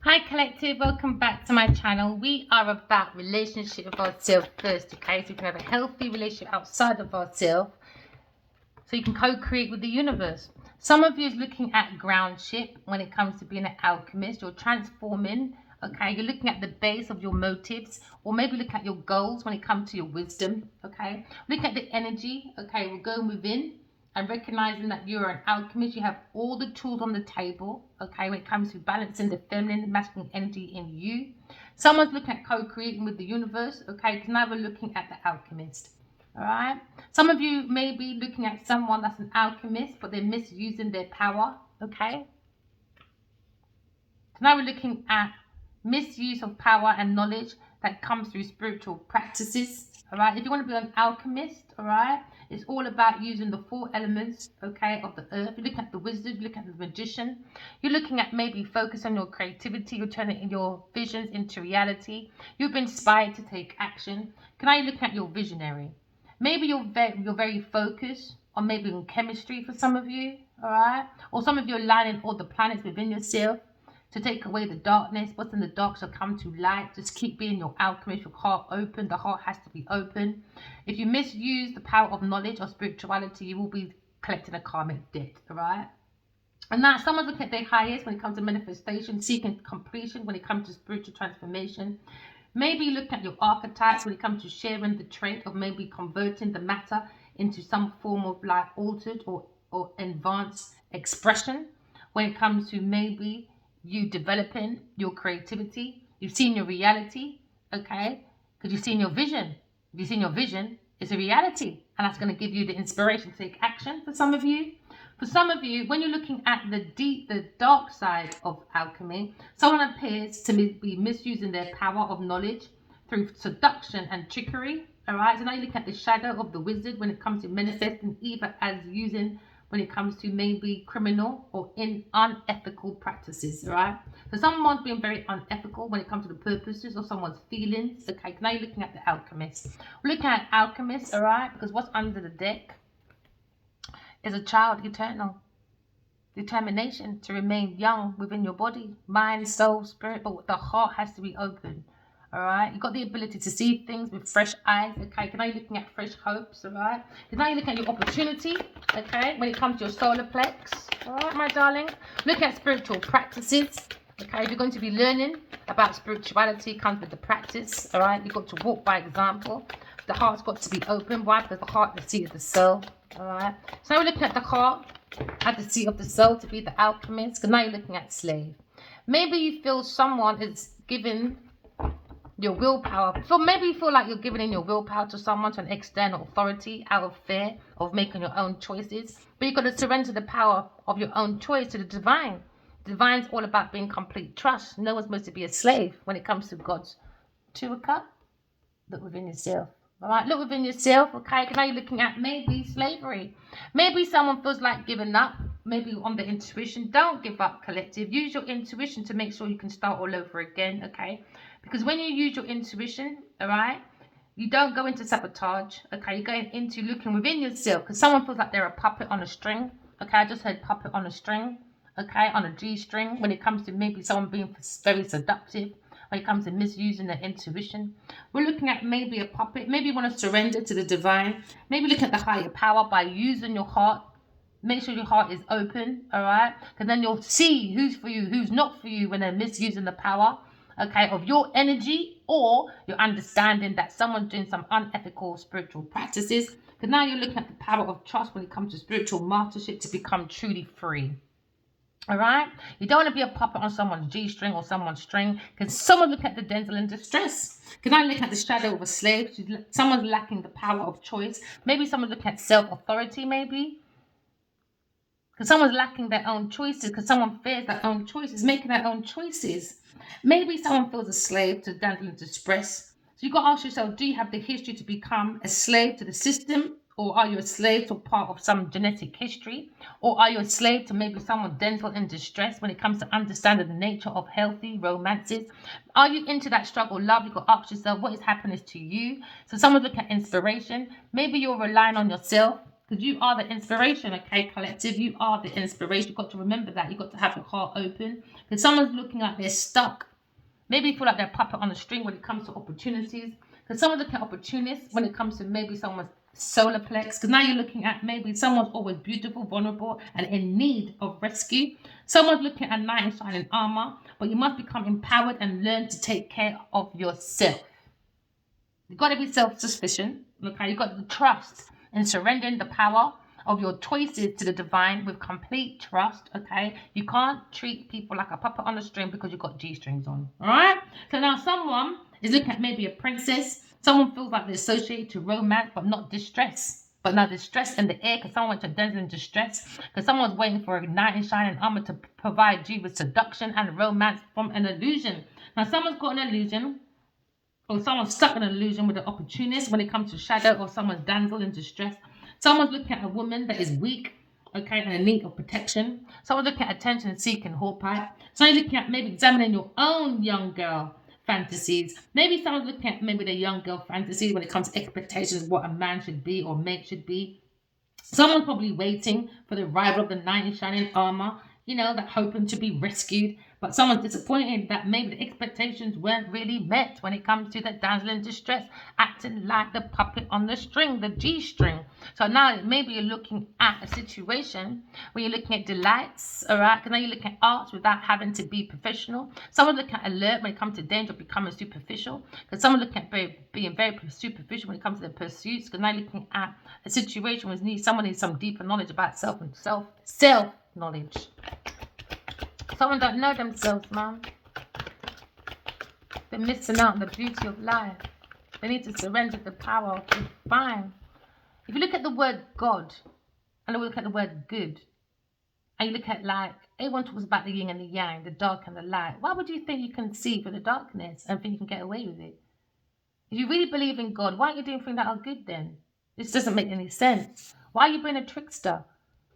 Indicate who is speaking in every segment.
Speaker 1: Hi collective, welcome back to my channel. We are about relationship with ourselves first, okay? So we can have a healthy relationship outside of ourselves so you can co-create with the universe. Some of you is looking at groundship when it comes to being an alchemist. You're transforming, okay? You're looking at the base of your motives, or maybe look at your goals when it comes to your wisdom, okay? Look at the energy, okay? We're going within and recognizing that you're an alchemist. You have all the tools on the table, okay, when it comes to balancing the feminine and masculine energy in you. Someone's looking at co-creating with the universe, okay, because now we're looking at the alchemist. All right. Some of you may be looking at someone that's an alchemist, but they're misusing their power. Okay. So now we're looking at misuse of power and knowledge that comes through spiritual practices. All right. If you want to be an alchemist, all right, it's all about using the four elements, okay, of the earth. You look at the wizard, you look at the magician. You're looking at maybe focus on your creativity. You're turning your visions into reality. You've been inspired to take action. Can I look at your visionary? Maybe you're very focused on maybe on chemistry for some of you, all right? Or some of you are lining all the planets within yourself to take away the darkness. What's in the dark shall come to light. Just keep being your alchemist, your heart open. The heart has to be open. If you misuse the power of knowledge or spirituality, you will be collecting a karmic debt, all right? And now someone's looking at their highest when it comes to manifestation, seeking completion when it comes to spiritual transformation. Maybe look at your archetypes when it comes to sharing the trait of maybe converting the matter into some form of like altered or advanced expression. When it comes to maybe you developing your creativity, you've seen your reality, okay? Because you've seen your vision. If you've seen your vision, it's a reality. And that's going to give you the inspiration to take action for some of you. For some of you, when you're looking at the dark side of alchemy, someone appears to be misusing their power of knowledge through seduction and trickery. All right, so now you look at the shadow of the wizard when it comes to manifesting, either as using when it comes to maybe criminal or in unethical practices. All right, so someone's being very unethical when it comes to the purposes of someone's feelings. Okay, now you're looking at the alchemist. We're looking at alchemists, all right, because what's under the deck is a child eternal. Determination to remain young within your body, mind, soul, spirit, but the heart has to be open. All right, you've got the ability to see things with fresh eyes. Okay, now you're looking at fresh hopes. All right, now you're looking at your opportunity. Okay, when it comes to your solar plex. All right, my darling, look at spiritual practices. Okay, if you're going to be learning about spirituality, comes with the practice. All right, you've got to walk by example. The heart's got to be open. Why? Because the heart is the seat of the soul. All right, so now we're looking at the heart at the seat of the soul to be the alchemist, because now you're looking at slave. Maybe you feel someone is giving your willpower. So maybe you feel like you're giving in your willpower to someone, to an external authority, out of fear of making your own choices. But you've got to surrender the power of your own choice to the divine. The divine's all about being complete trust. No one's supposed to be a slave when it comes to God's Two cup. Look within yourself. All right, look within yourself, okay? Now you're looking at maybe slavery. Maybe someone feels like giving up, maybe on the intuition. Don't give up, collective. Use your intuition to make sure you can start all over again, okay? Because when you use your intuition, all right, you don't go into sabotage, okay? You're going into looking within yourself, because someone feels like they're a puppet on a string, okay? I just heard puppet on a string, okay? On a G string, when it comes to maybe someone being very seductive, when it comes to misusing their intuition. We're looking at maybe a puppet. Maybe you want to surrender to the divine. Maybe look at the higher power by using your heart. Make sure your heart is open, all right? Because then you'll see who's for you, who's not for you when they're misusing the power, okay, of your energy, or you're understanding that someone's doing some unethical spiritual practices. Because now you're looking at the power of trust when it comes to spiritual mastership to become truly free. All right, you don't want to be a puppet on someone's G string or someone's string. Can someone look at the damsel in distress? Can I look at the shadow of a slave? Someone's lacking the power of choice. Maybe someone look at self-authority, maybe. Because someone's lacking their own choices, because someone fears their own choices, making their own choices. Maybe someone feels a slave to damsel in distress. So you've got to ask yourself, do you have the history to become a slave to the system? Or are you a slave to part of some genetic history? Or are you a slave to maybe someone damsel in distress when it comes to understanding the nature of healthy romances? Are you into that struggle love? You've got to ask yourself, what is happiness to you? So someone look at inspiration. Maybe you're relying on yourself, Because you are the inspiration, okay, collective? You are the inspiration. You've got to remember that. You've got to have your heart open. Because someone's looking like they're stuck. Maybe you feel like they're a puppet on a string when it comes to opportunities. Because someone's looking at opportunists when it comes to maybe someone's solar plex. Because now you're looking at maybe someone's always beautiful, vulnerable, and in need of rescue. Someone's looking at a knight in shining armor. But you must become empowered and learn to take care of yourself. You've got to be self-sufficient. Okay, you've got to trust and surrendering the power of your choices to the divine with complete trust. Okay, you can't treat people like a puppet on a string because you've got G-strings on. All right, so now someone is looking at maybe a princess. Someone feels like they're associated to romance but not distress. But now there's stress in the air because someone went to dance in distress. Because someone's waiting for a knight in shining armor to provide you with seduction and romance from an illusion. Now someone's got an illusion, or someone's stuck in an illusion with an opportunist when it comes to shadow, or someone's damsel in distress. Someone's looking at a woman that is weak, okay, and in need of protection. Someone's looking at attention seeking horsepipe. Someone's looking at maybe examining your own young girl fantasies. Maybe someone's looking at maybe their young girl fantasies when it comes to expectations of what a man should be or mate should be. Someone's probably waiting for the arrival of the knight in shining armor, you know, that hoping to be rescued. But someone's disappointed that maybe the expectations weren't really met when it comes to the damsel in distress, acting like the puppet on the string, the G string. So now maybe you're looking at a situation where you're looking at delights, all right? Because now you're looking at arts without having to be professional. Someone's looking at alert when it comes to danger, becoming superficial. Because someone's looking at being very superficial when it comes to their pursuits. Because now you're looking at a situation where someone needs some deeper knowledge about self knowledge. Someone don't know themselves, man. They're missing out on the beauty of life. They need to surrender the power of the divine. If you look at the word God, and we look at the word good, and you look at like, everyone talks about the yin and the yang, the dark and the light. Why would you think you can see through the darkness and think you can get away with it? If you really believe in God, why aren't you doing things that are good then? This doesn't make any sense. Why are you being a trickster?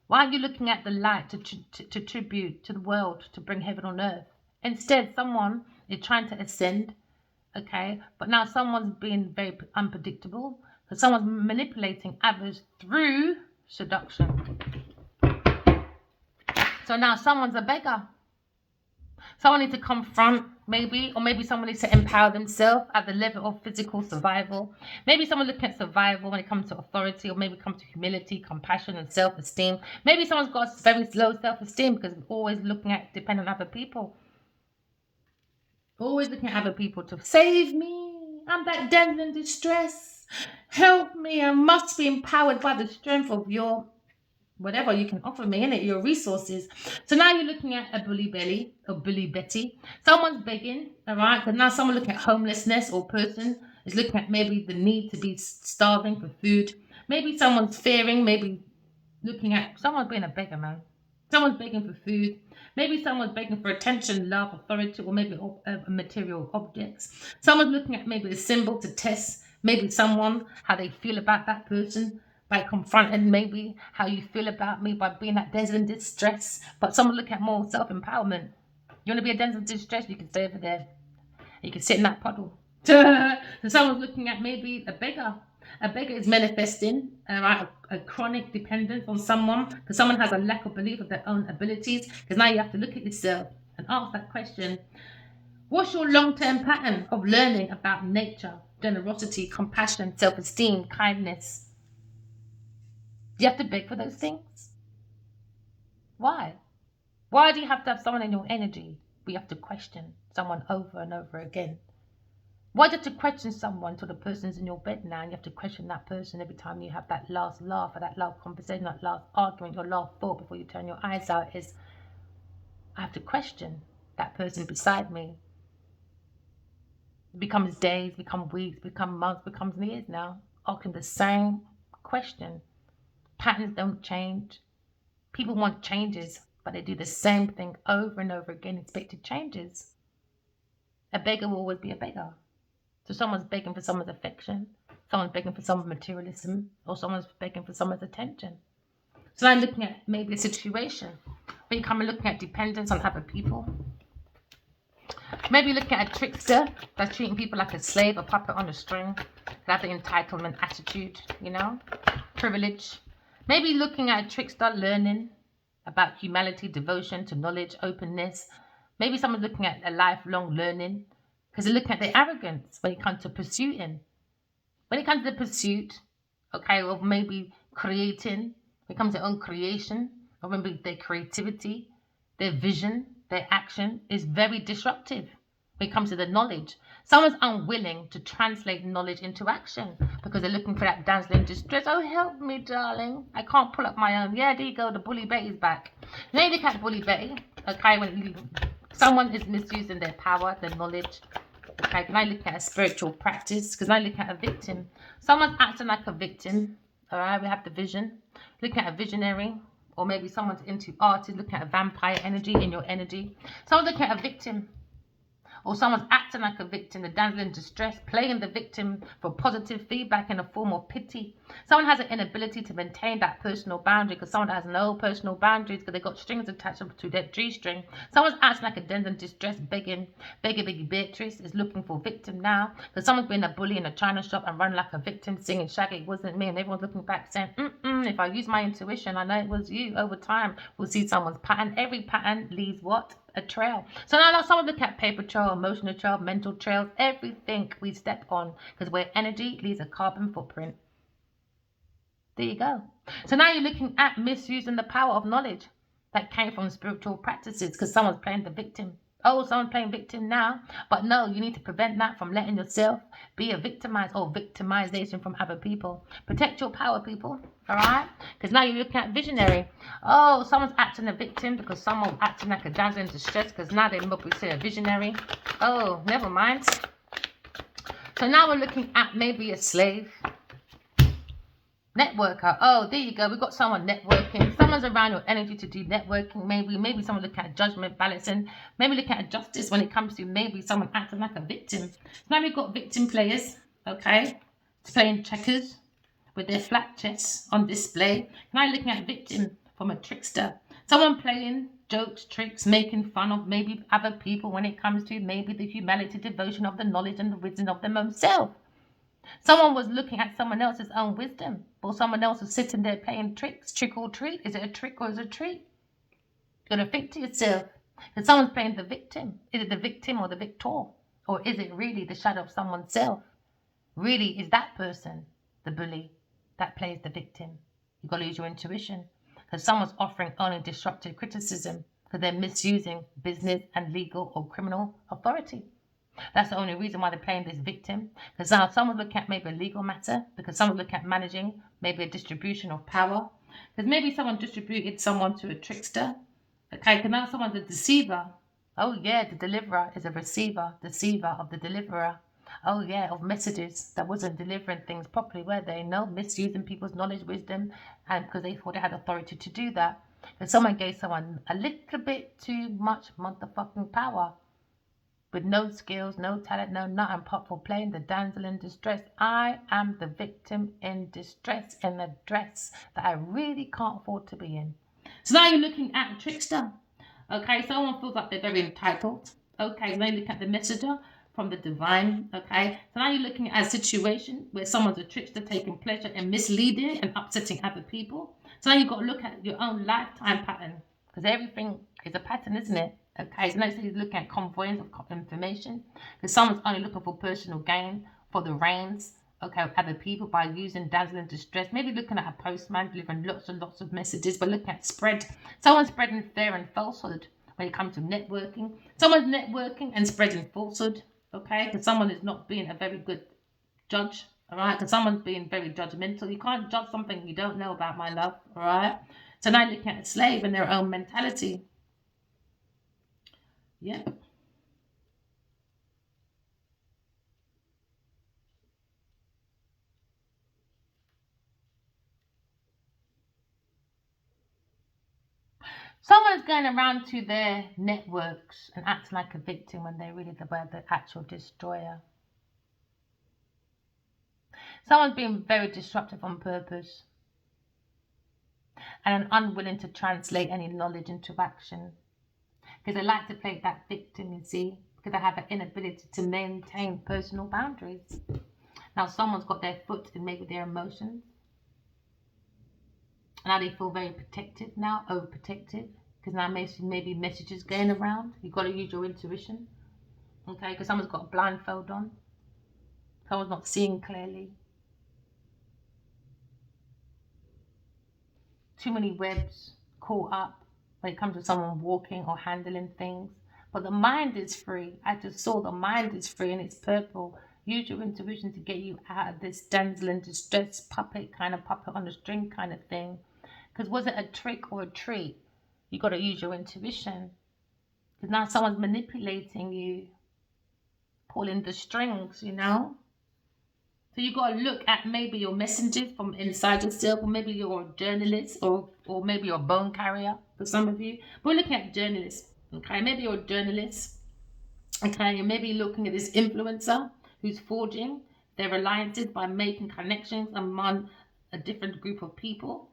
Speaker 1: Why are you looking at the light to tribute to the world, to bring heaven on earth? Instead, someone is trying to ascend, okay? But now someone's being very unpredictable because someone's manipulating others through seduction. So now someone's a beggar. Someone needs to confront, maybe, or maybe someone needs to empower themselves at the level of physical survival. Maybe someone looking at survival when it comes to authority, or maybe it comes to humility, compassion, and self-esteem. Maybe someone's got very low self-esteem because they're always looking at depending on other people. Always looking at other people to save me. I'm that damsel in distress. Help me. I must be empowered by the strength of your whatever you can offer me, innit? Your resources. So now you're looking at a bully belly or bully Betty. Someone's begging, all right? Because now someone looking at homelessness, or person is looking at maybe the need to be starving for food. Maybe someone's fearing, maybe looking at someone's being a beggar, man. Someone's begging for food. Maybe someone's begging for attention, love, authority, or maybe material objects. Someone's looking at maybe a symbol to test maybe someone, how they feel about that person, by confronting maybe how you feel about me, by being that damsel in distress. But someone look at more self-empowerment. You want to be a damsel in distress, you can stay over there. You can sit in that puddle. So someone's looking at maybe a beggar. A beggar is manifesting a chronic dependence on someone, because someone has a lack of belief of their own abilities. Because now you have to look at yourself and ask that question. What's your long-term pattern of learning about nature, generosity, compassion, self-esteem, kindness? Do you have to beg for those things? Why? Why do you have to have someone in your energy where you have to question someone over and over again? Why do you have to question someone till the person's in your bed now, and you have to question that person every time you have that last laugh or that last conversation, that last argument, your last thought before you turn your eyes out is, I have to question that person beside me. It becomes days, become weeks, become months, becomes years now, asking the same question. Patterns don't change. People want changes, but they do the same thing over and over again, expected changes. A beggar will always be a beggar. So someone's begging for someone's affection, someone's begging for someone's materialism, or someone's begging for someone's attention. So I'm looking at maybe a situation where you come and looking at dependence on other people. Maybe looking at a trickster that's treating people like a slave, a puppet on a string. They have the entitlement attitude, you know, privilege. Maybe looking at a trickster, learning about humility, devotion to knowledge, openness. Maybe someone's looking at a lifelong learning because they're looking at their arrogance when it comes to pursuing. When it comes to the pursuit, okay, of maybe creating, when it comes to their own creation, or maybe their creativity, their vision, their action is very disruptive when it comes to the knowledge. Someone's unwilling to translate knowledge into action because they're looking for that dazzling distress. Oh, help me, darling. I can't pull up my own. Yeah, there you go. The bully Betty's back. Now you look at bully Betty, okay, when someone is misusing their power, their knowledge. Okay, can I look at a spiritual practice? Because I look at a victim. Someone's acting like a victim. All right, we have the vision. Looking at a visionary, or maybe someone's into art, is looking at a vampire energy in your energy. Someone's looking at a victim, or someone's acting like a victim, the damsel in distress, playing the victim for positive feedback in a form of pity. Someone has an inability to maintain that personal boundary because someone has no personal boundaries because they've got strings attached to their G-string. Someone's acting like a damsel in distress, begging Beatrice is looking for victim now because someone's been a bully in a china shop and run like a victim, singing Shaggy, it wasn't me, and everyone's looking back saying, if I use my intuition, I know it was you. Over time, we'll see someone's pattern. Every pattern leaves what? A trail. So now someone look at paper trail, emotional trail, mental trails, everything we step on, because where energy leaves a carbon footprint. There you go. So now you're looking at misusing the power of knowledge that came from spiritual practices because someone's playing the victim. Oh, someone's playing victim now. But no, you need to prevent that from letting yourself be a victimized or victimization from other people. Protect your power, people. All right? Because now you're looking at visionary. Oh, someone's acting a victim because someone's acting like a damsel in distress because now they must be a visionary. Oh, never mind. So now we're looking at maybe a slave. Networker. Oh, there you go. We've got someone networking. Someone's around your energy to do networking. Maybe someone looking at judgment, balancing. Maybe looking at justice when it comes to maybe someone acting like a victim. Now we've got victim players, okay, playing checkers with their flat chests on display. Now you're looking at victim from a trickster. Someone playing jokes, tricks, making fun of maybe other people when it comes to maybe the humility, devotion of the knowledge and the wisdom of their own self. Someone was looking at someone else's own wisdom, or someone else was sitting there playing tricks, trick or treat. Is it a trick or is it a treat? You gotta think to yourself. If someone's playing the victim, is it the victim or the victor? Or is it really the shadow of someone's self? Really, is that person the bully that plays the victim? You gotta use your intuition. Because someone's offering only disruptive criticism because they're misusing business and legal or criminal authority. That's the only reason why they're playing this victim. Because now someone's looking at maybe a legal matter, because someone's looking at managing maybe a distribution of power. Because maybe someone distributed someone to a trickster. Okay, because now someone's a deceiver. Oh yeah, the deliverer is a receiver, deceiver of the deliverer. Oh yeah, of messages that wasn't delivering things properly, were they? No, misusing people's knowledge, wisdom, and because they thought they had authority to do that. And someone gave someone a little bit too much motherfucking power. With no skills, no talent, no nothing, apart for playing the damsel in distress. I am the victim in distress in a dress that I really can't afford to be in. So now you're looking at a trickster. Okay, someone feels like they're very entitled. Okay, now you look at the messenger from the divine. Okay, so now you're looking at a situation where someone's a trickster taking pleasure in misleading and upsetting other people. So now you've got to look at your own lifetime pattern because everything is a pattern, isn't it? Okay, so next you're looking at convoys of information because someone's only looking for personal gain for the reins, okay, of other people by using dazzling distress. Maybe looking at a postman delivering lots and lots of messages, but looking at spread. Someone's spreading fear and falsehood when it comes to networking. Someone's networking and spreading falsehood, okay, because someone is not being a very good judge, all right, because someone's being very judgmental. You can't judge something you don't know about, my love, all right. So now looking at a slave and their own mentality. Yep. Someone's going around to their networks and acting like a victim when they're really the actual destroyer. Someone's being very disruptive on purpose and unwilling to translate any knowledge into action. Because they like to play that victim, you see, because they have an inability to maintain personal boundaries. Now someone's got their foot in maybe their emotions. Now they feel very protected now, overprotected, because now maybe messages going around. You've got to use your intuition, okay? Because someone's got a blindfold on. Someone's not seeing clearly. Too many webs caught up when it comes to someone walking or handling things. But the mind is free. I just saw the mind is free and it's purple. Use your intuition to get you out of this damsel in distress puppet on a string kind of thing. Because was it a trick or a treat? You got to use your intuition. Because now someone's manipulating you, pulling the strings, you know? So you got to look at maybe your messengers from inside yourself, or maybe you're a journalist, or maybe you're a bone carrier for some of you. We're looking at journalists, okay? Maybe you're a journalist, okay? And maybe looking at this influencer who's forging their alliances by making connections among a different group of people.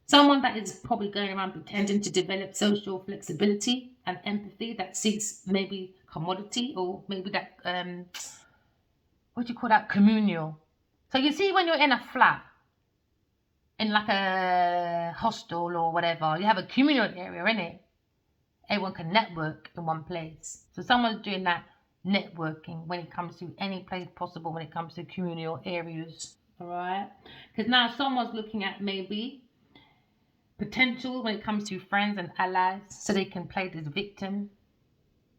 Speaker 1: Someone that is probably going around pretending to develop social flexibility and empathy that seeks maybe commodity or maybe that, what do you call that, communal. So you see when you're in a flat, in like a hostel or whatever, you have a communal area, innit? Everyone can network in one place. So someone's doing that networking when it comes to any place possible when it comes to communal areas, all right? Because now someone's looking at maybe potential when it comes to friends and allies so they can play this victim,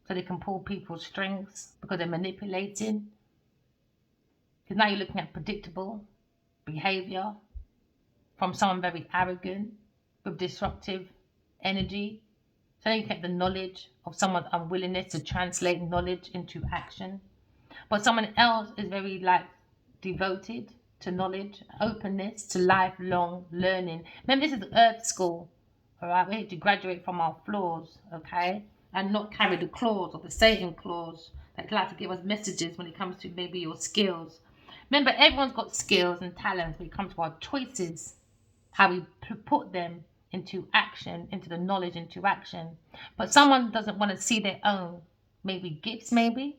Speaker 1: so they can pull people's strings because they're manipulating. Because now you're looking at predictable behavior from someone very arrogant with disruptive energy. So you get the knowledge of someone's unwillingness to translate knowledge into action. But someone else is very like devoted to knowledge, openness to lifelong learning. Remember, this is Earth School, all right? We have to graduate from our flaws, okay? And not carry the claws or the Satan claws that like to give us messages when it comes to maybe your skills. Remember, everyone's got skills and talents when it comes to our choices, how we put them into action, into the knowledge, into action. But someone doesn't want to see their own, maybe gifts, maybe.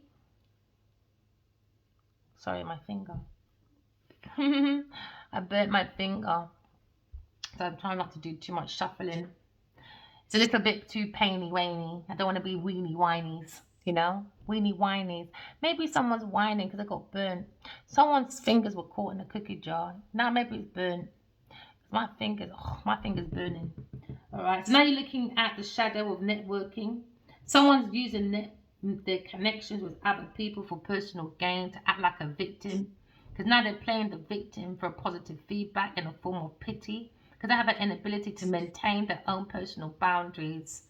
Speaker 1: Sorry, my finger. I burnt my finger. So I'm trying not to do too much shuffling. It's a little bit too painy-wainy. I don't want to be weeny-whinies, you know? Weeny-whinies. Maybe someone's whining because they got burnt. Someone's fingers were caught in a cookie jar. Now maybe it's burnt. My finger's burning. All right. So now you're looking at the shadow of networking. Someone's using their connections with other people for personal gain to act like a victim. Because now they're playing the victim for positive feedback in a form of pity. Because they have an inability to maintain their own personal boundaries.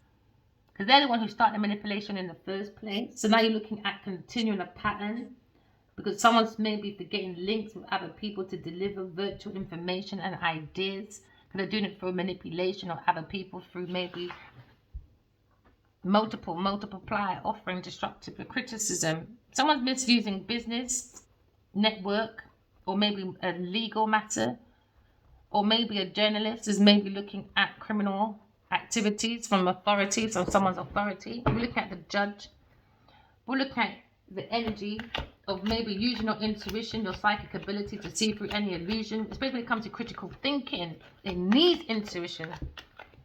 Speaker 1: Because they're the one who started the manipulation in the first place. So now you're looking at continuing a pattern. Because someone's maybe forgetting links with other people to deliver virtual information and ideas. Because they're doing it through manipulation of other people through maybe multiply, offering destructive criticism. Someone's misusing business, network, or maybe a legal matter. Or maybe a journalist is maybe looking at criminal activities from authorities, from someone's authority. We're looking at the judge. We're looking at the energy of maybe using your intuition, your psychic ability to see through any illusion, especially when it comes to critical thinking. It needs intuition.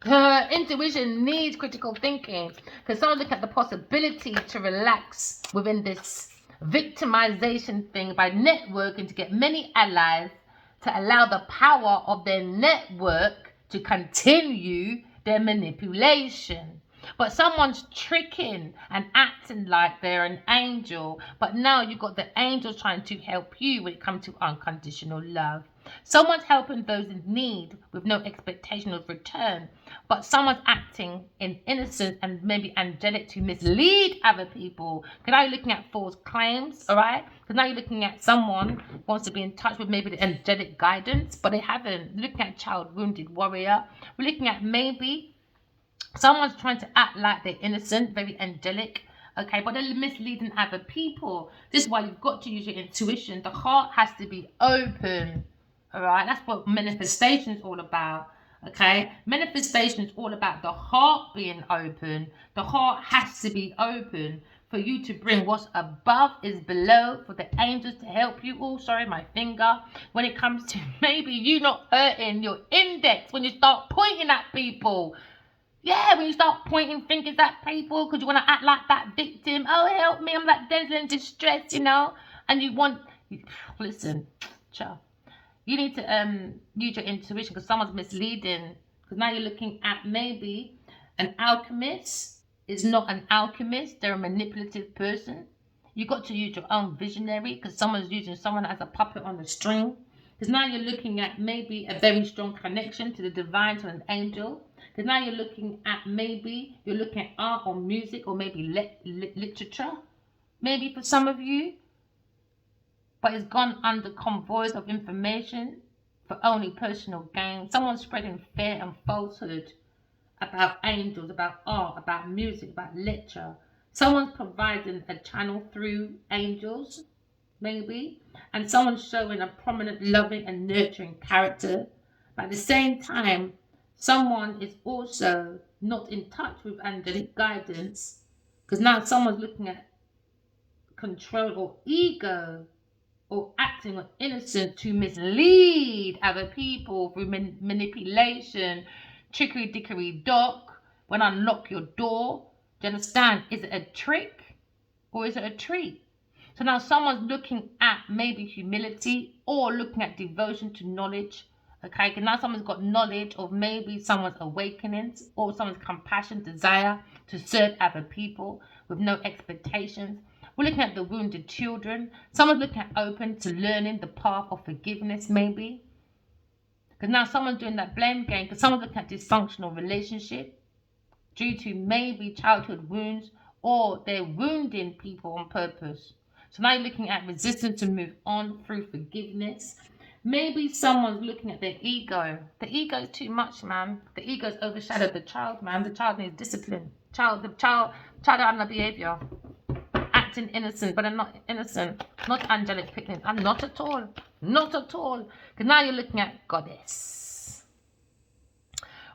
Speaker 1: Intuition needs critical thinking, because someone look at the possibility to relax within this victimization thing by networking to get many allies to allow the power of their network to continue their manipulation. But someone's tricking and acting like they're an angel. But now you've got the angels trying to help you when it comes to unconditional love. Someone's helping those in need with no expectation of return. But someone's acting in innocence and maybe angelic to mislead other people. Because now you're looking at false claims, all right? Because now you're looking at someone who wants to be in touch with maybe the angelic guidance, but they haven't. You're looking at child wounded warrior. We're looking at maybe someone's trying to act like they're innocent, very angelic, okay, but they're misleading other people. This is why you've got to use your intuition. The heart has to be open, all right? That's what manifestation is all about, okay? Manifestation is all about the heart being open. The heart has to be open for for you to bring what's above is below, for the angels to help you. Oh, sorry, my finger. When it comes to maybe you not hurting your index when you start pointing at people. Yeah, when you start pointing fingers at people because you want to act like that victim. Oh, help me, I'm like Denzel in distress, you know. And you want, listen, child. You need to use your intuition because someone's misleading. Because now you're looking at maybe an alchemist is not an alchemist. They're a manipulative person. You got to use your own visionary because someone's using someone as a puppet on a string. Because now you're looking at maybe a very strong connection to the divine, to an angel. Because now you're looking at maybe you're looking at art or music or maybe literature. Maybe for some of you, but it's gone under convoys of information for only personal gain. Someone's spreading fear and falsehood about angels, about art, about music, about literature. Someone's providing a channel through angels, maybe, and someone's showing a prominent, loving, and nurturing character. But at the same time, someone is also not in touch with angelic guidance because now someone's looking at control or ego or acting on innocent to mislead other people through manipulation, trickery, dickery, dock, when I knock your door. Do you understand? Is it a trick or is it a treat? So now someone's looking at maybe humility or looking at devotion to knowledge. Okay, and now someone's got knowledge of maybe someone's awakenings or someone's compassion, desire to serve other people with no expectations. We're looking at the wounded children. Someone's looking at open to learning the path of forgiveness, maybe. Because now someone's doing that blame game because someone's looking at dysfunctional relationship due to maybe childhood wounds or they're wounding people on purpose. So now you're looking at resistance to move on through forgiveness. Maybe someone's looking at their ego. The ego is too much, man. The ego's overshadowed the child, man. The child needs discipline. The child under behavior. Acting innocent, but I'm not innocent. Not angelic picnic. I'm not at all. Not at all. Because now you're looking at goddess.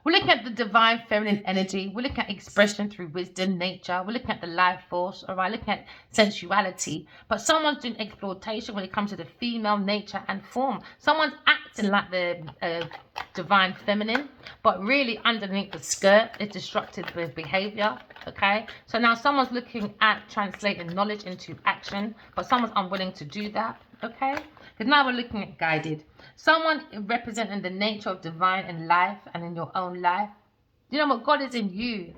Speaker 1: We're looking at the divine feminine energy. We're looking at expression through wisdom, nature. We're looking at the life force, all right? Looking at sensuality. But someone's doing exploitation when it comes to the female nature and form. Someone's acting like the divine feminine, but really underneath the skirt is destructive behavior, okay? So now someone's looking at translating knowledge into action, but someone's unwilling to do that, okay? Because now we're looking at guided. Someone representing the nature of divine in life and in your own life. You know what? God is in you,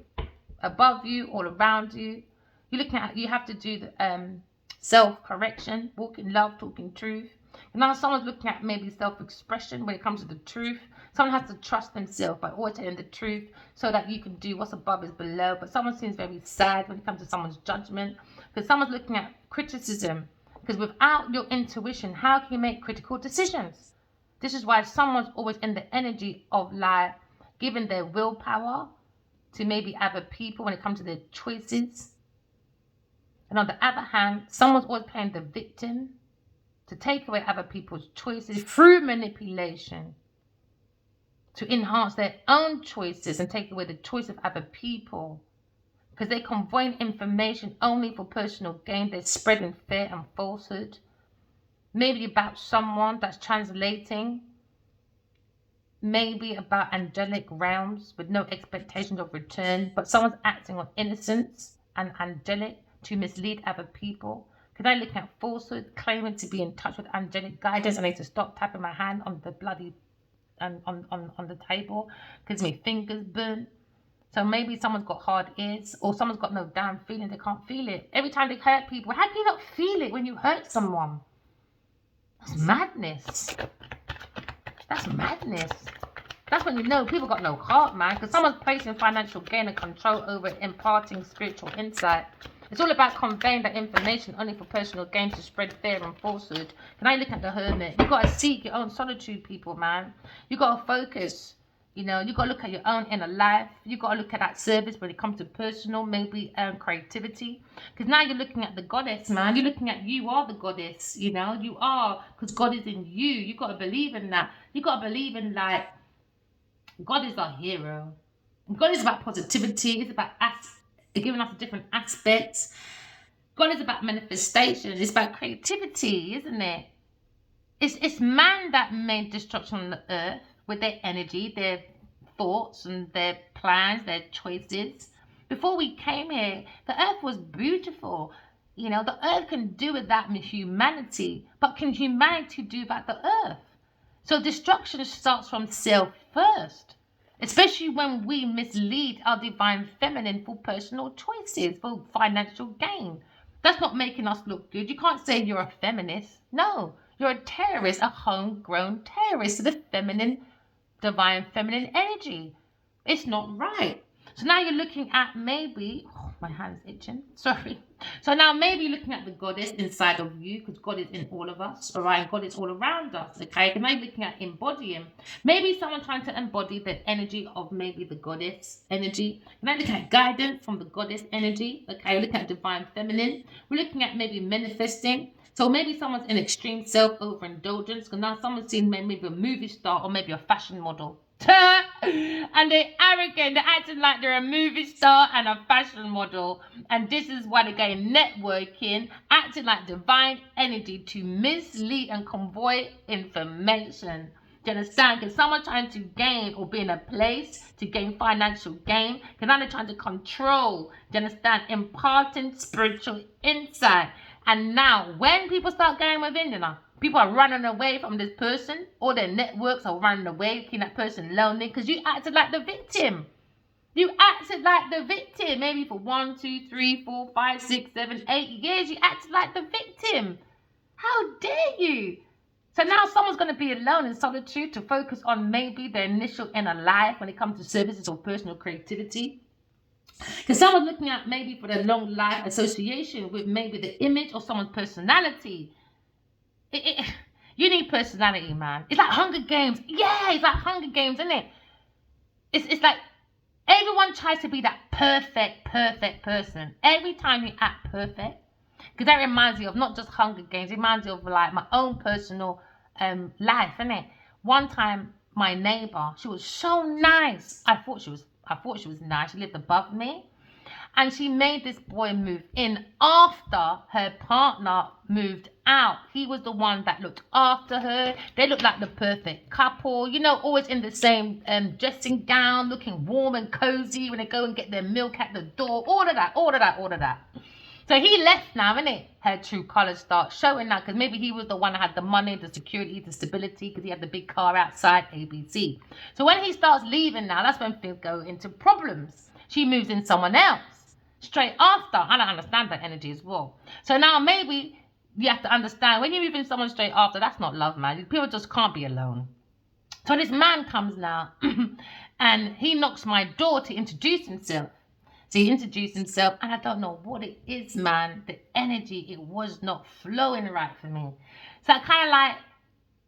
Speaker 1: above you, all around you. You're looking at, you have to do the self-correction, walk in love, talk in truth. And now someone's looking at maybe self-expression when it comes to the truth. Someone has to trust themselves by always telling the truth so that you can do what's above is below. But someone seems very sad when it comes to someone's judgment. Because someone's looking at criticism. Because without your intuition, how can you make critical decisions? This is why someone's always in the energy of like giving their willpower to maybe other people when it comes to their choices. And on the other hand, someone's always playing the victim to take away other people's choices through manipulation, to enhance their own choices and take away the choice of other people. Because they're conveying information only for personal gain. They're spreading fear and falsehood. Maybe about someone that's translating. Maybe about angelic realms with no expectations of return. But someone's acting on innocence and angelic to mislead other people. Because I look at falsehood, claiming to be in touch with angelic guidance. I need to stop tapping my hand on the bloody on the table because my fingers burn. So maybe someone's got hard ears or someone's got no damn feeling. They can't feel it. Every time they hurt people, how can you not feel it when you hurt someone? That's madness. That's madness. That's when you know people got no heart, man. Because someone's placing financial gain and control over imparting spiritual insight. It's all about conveying that information only for personal gain to spread fear and falsehood. Can I look at the hermit? You got to seek your own solitude, people, man. You got to focus. You know, you got to look at your own inner life. You got to look at that service when it comes to personal, maybe creativity. Because now you're looking at the goddess, man. You're looking at you are the goddess, you know. You are, because God is in you. You got to believe in that. You got to believe in, like, God is our hero. God is about positivity. It's about giving us different aspects. God is about manifestation. It's about creativity, isn't it? It's man that made destruction on the earth with their energy, their thoughts and their plans, their choices. Before we came here, the earth was beautiful. You know, the earth can do without humanity, but can humanity do without the earth? So destruction starts from self first, especially when we mislead our divine feminine for personal choices, for financial gain. That's not making us look good. You can't say you're a feminist. No, you're a terrorist, a homegrown terrorist to the feminine, divine feminine energy. It's not right. So now you're looking at maybe, oh, my hand's itching, sorry. So now maybe you're looking at the goddess inside of you, because God is in all of us, all right? And God is all around us, okay? And now you're looking at embodying. Maybe someone trying to embody the energy of maybe the goddess energy. Now looking at guidance from the goddess energy, okay? We're looking at divine feminine. We're looking at maybe manifesting. So maybe someone's in extreme self-overindulgence, because now someone's seen maybe a movie star or maybe a fashion model. And they're arrogant, they're acting like they're a movie star and a fashion model, and this is why they're going networking, acting like divine energy to mislead and convey information. Do you understand? Because someone trying to gain or be in a place to gain financial gain, because now they're trying to control, do you understand, imparting spiritual insight. And now when people start going within, you know, people are running away from this person. All their networks are running away, making that person lonely because you acted like the victim. You acted like the victim. Maybe for 1, 2, 3, 4, 5, 6, 7, 8 years, you acted like the victim. How dare you? So now someone's going to be alone in solitude to focus on maybe their initial inner life when it comes to services or personal creativity. Because someone's looking at maybe for the long life association with maybe the image or someone's personality. You need personality, man. It's like Hunger Games. Yeah, it's like Hunger Games, isn't it? It's like everyone tries to be that perfect person. Every time you act perfect, because that reminds me of not just Hunger Games. It reminds me of like my own personal life, isn't it? One time, my neighbor, she was so nice. I thought she was nice. She lived above me. And she made this boy move in after her partner moved out. He was the one that looked after her. They looked like the perfect couple, you know, always in the same dressing gown, looking warm and cozy when they go and get their milk at the door. All of that. So he left now, innit? Her true colours start showing now, because maybe he was the one that had the money, the security, the stability, because he had the big car outside, ABC. So when he starts leaving now, that's when things go into problems. She moves in someone else straight after. I don't understand that energy as well. So now maybe you have to understand, when you move in someone straight after, that's not love, man. People just can't be alone. So this man comes now and he knocks my door to introduce himself. So he introduced himself, and I don't know what it is, man. The energy, it was not flowing right for me. So I kind of like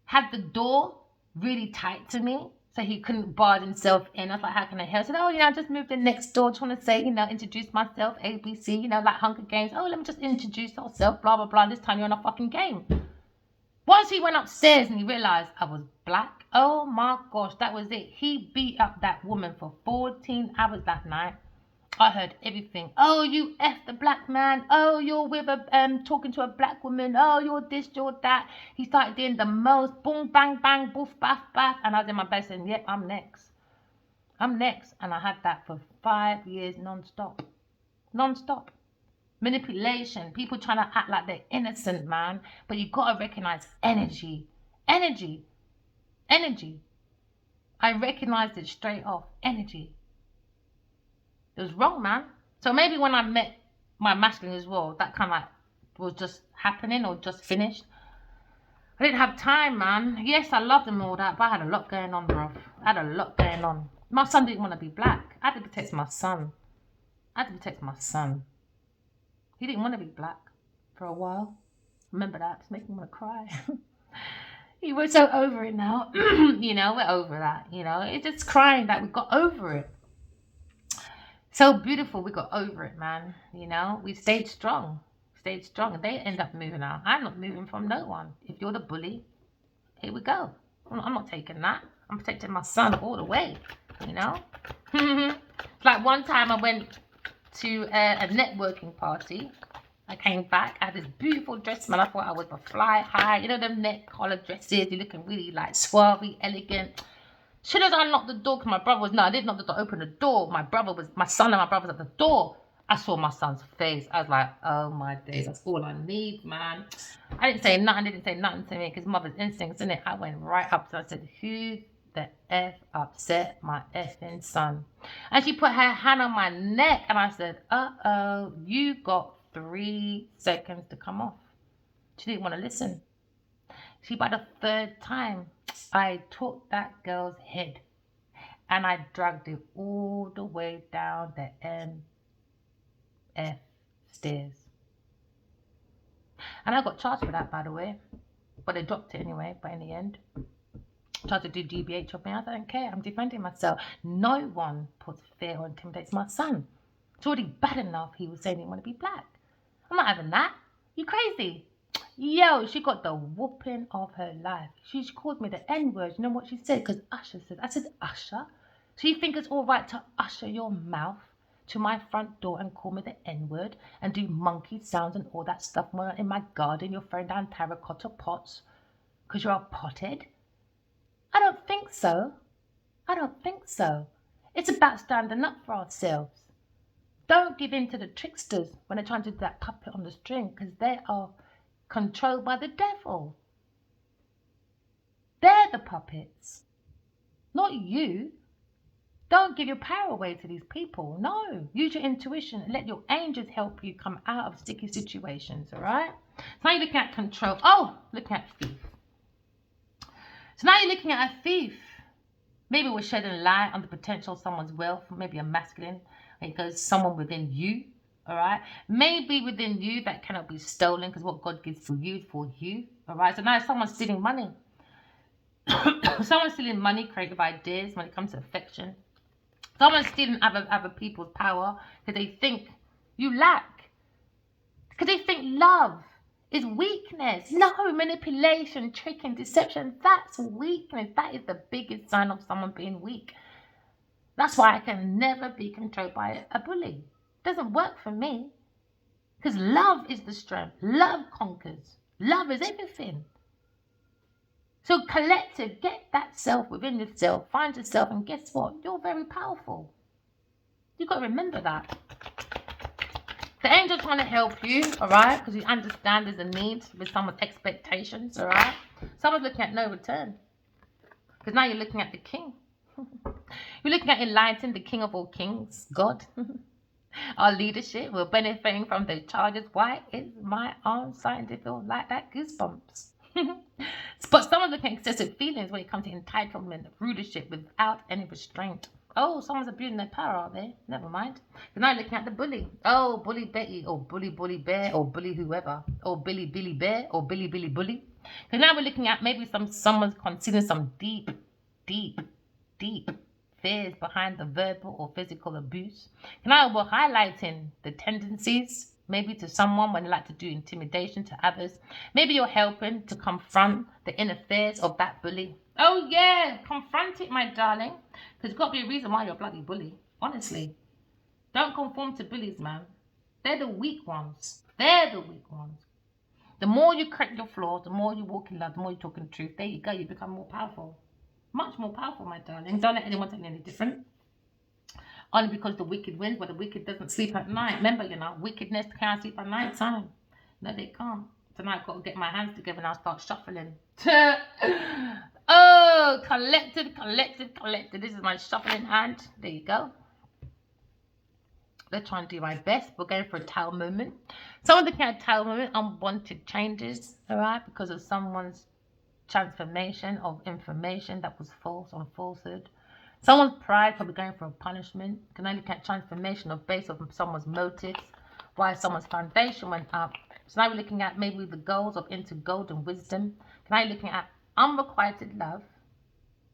Speaker 1: had the door really tight to me, so he couldn't bar himself in. I was like, how can I help? I said, oh, you know, I just moved in next door. Just want to say, you know, introduce myself, ABC, you know, like Hunger Games. Oh, let me just introduce myself, blah, blah, blah. This time you're on a fucking game. Once he went upstairs and he realized I was black, oh my gosh, that was it. He beat up that woman for 14 hours that night. I heard everything. Oh, you F the black man. Oh, you're with a talking to a black woman. Oh, you're this, you're that. He started doing the most boom, bang, bang, boof, baff, baff. And I was in my bed saying, yep, I'm next. And I had that for 5 years non-stop. Non-stop. Manipulation. People trying to act like they're innocent, man. But you got to recognize energy. Energy. I recognized it straight off. Energy. It was wrong, man. So maybe when I met my masculine as well, that kind of like was just happening or just finished. I didn't have time, man. Yes, I loved him and all that, but I had a lot going on, bro. I had a lot going on. My son didn't want to be black. I had to protect my son. He didn't want to be black for a while. Remember that? It's making me want to cry. We're so over it now. You know, we're over that. You know, it's just crying that we got over it. So beautiful, we got over it, man. You know, we stayed strong. And they end up moving out. I'm not moving from no one. If you're the bully, here we go. I'm not taking that. I'm protecting my son all the way, you know. Like one time I went to a networking party, I came back. I had this beautiful dress, man. I thought I was a fly high. You know them neck collar dresses. You're looking really like suave, elegant. Should have unlocked the door because my brother was, no, I didn't knock the door, open the door. My son and my brother was at the door. I saw my son's face. I was like, oh my days, that's all I need, man. I didn't say nothing to me because mother's instincts, innit? I went right up to her. I said, who the F upset my effing son? And she put her hand on my neck and I said, uh-oh, you got 3 seconds to come off. She didn't want to listen. See, by the 3rd time, I took that girl's head and I dragged it all the way down the MF stairs. And I got charged for that, by the way. But they dropped it anyway, but in the end, tried to do GBH of me. I don't care. I'm defending myself. No one puts fear or intimidates my son. It's already bad enough he was saying he wanted to be black. I'm not having that. You crazy? Yo, she got the whooping of her life. She called me the N-word. You know what she said? Because Usher said. I said, Usher? So you think it's all right to usher your mouth to my front door and call me the N-word and do monkey sounds and all that stuff when in my garden you're throwing down terracotta pots because you're all potted? I don't think so. I don't think so. It's about standing up for ourselves. Don't give in to the tricksters when they're trying to do that puppet on the string because they are controlled by the devil. They're the puppets, not you. Don't give your power away to these people. No, use your intuition and let your angels help you come out of sticky situations, all right? So now you're looking at control. Oh, looking at thief. So now you're looking at a thief. Maybe we're shedding light on the potential of someone's wealth, maybe a masculine, because someone within you. All right, maybe within you that cannot be stolen because what God gives for you, all right. So now someone's stealing money. Someone's stealing money, creative ideas when it comes to affection. Someone's stealing other people's power because they think you lack, because they think love is weakness. No, manipulation, tricking, deception, that's weakness. That is the biggest sign of someone being weak. That's why I can never be controlled by a bully. Doesn't work for me, because love is the strength. Love conquers. Love is everything. So collective, get that self within yourself, find yourself, and guess what? You're very powerful. You've got to remember that. The angel's trying to help you, all right, because you understand there's a need with someone's expectations, all right. Someone's looking at no return, because now you're looking at the king. You're looking at enlightened, the king of all kings, God. Our leadership, we're benefiting from those charges. Why is my arm starting to feel like that? Goosebumps. But someone's looking at excessive feelings when it comes to entitlement, rulership without any restraint. Oh, someone's abusing their power, are they? Never mind. You're now looking at the bully. Oh, bully Betty, or bully bear, or bully whoever, or Billy bear, or Billy bully. So now we're looking at maybe someone's considering some deep fears behind the verbal or physical abuse. Now we're highlighting the tendencies, maybe to someone when they like to do intimidation to others. Maybe you're helping to confront the inner fears of that bully. Oh yeah, confront it, my darling. Because there's got to be a reason why you're a bloody bully. Honestly. Don't conform to bullies, man. They're the weak ones. They're the weak ones. The more you correct your flaws, the more you walk in love, the more you talk in the truth. There you go, you become more powerful. Much more powerful, my darling. Don't let anyone tell you any different. Only because the wicked wins, but the wicked doesn't sleep at night. Remember, wickedness can't sleep at night time. No, they can't. Tonight I've got to get my hands together and I'll start shuffling. Oh, collective. This is my shuffling hand. There you go. Let's try and do my best. We're going for a towel moment. Someone looking at a towel moment, unwanted changes, all right, because of someone's transformation of information that was false on falsehood. Someone's pride probably going for a punishment. Can I look at transformation of base of someone's motives, why someone's foundation went up. So now we're looking at maybe the goals of into golden wisdom. Can I looking at unrequited love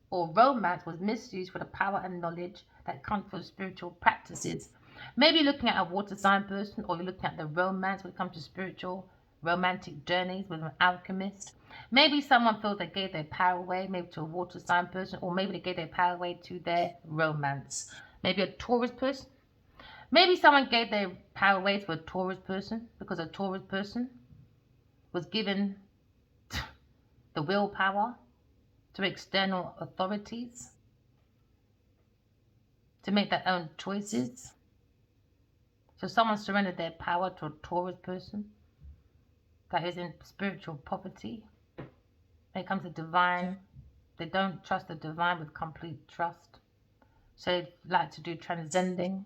Speaker 1: or romance was misused for the power and knowledge that comes from spiritual practices. Maybe you're looking at a water sign person, or you're looking at the romance when it comes to spiritual romantic journeys with an alchemist. Maybe someone feels they gave their power away, maybe to a water sign person, or maybe they gave their power away to their romance. Maybe a Taurus person. Maybe someone gave their power away to a Taurus person because a Taurus person was given the willpower to external authorities to make their own choices. So someone surrendered their power to a Taurus person that is in spiritual poverty. When it comes to divine, they don't trust the divine with complete trust. So they like to do transcending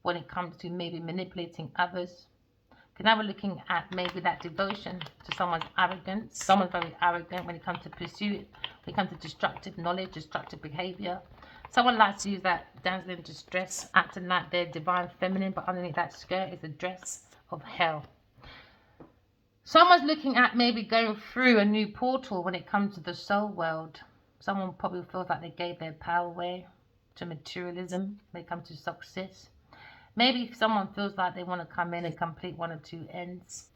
Speaker 1: when it comes to maybe manipulating others. Because now we're looking at maybe that devotion to someone's arrogance. Someone's very arrogant when it comes to pursuit, when it comes to destructive knowledge, destructive behavior. Someone likes to use that damsel in distress, acting like they're divine feminine, but underneath that skirt is a dress of hell. Someone's looking at maybe going through a new portal when it comes to the soul world. Someone probably feels like they gave their power away to materialism when it comes to success. Maybe someone feels like they want to come in and complete one or two ends.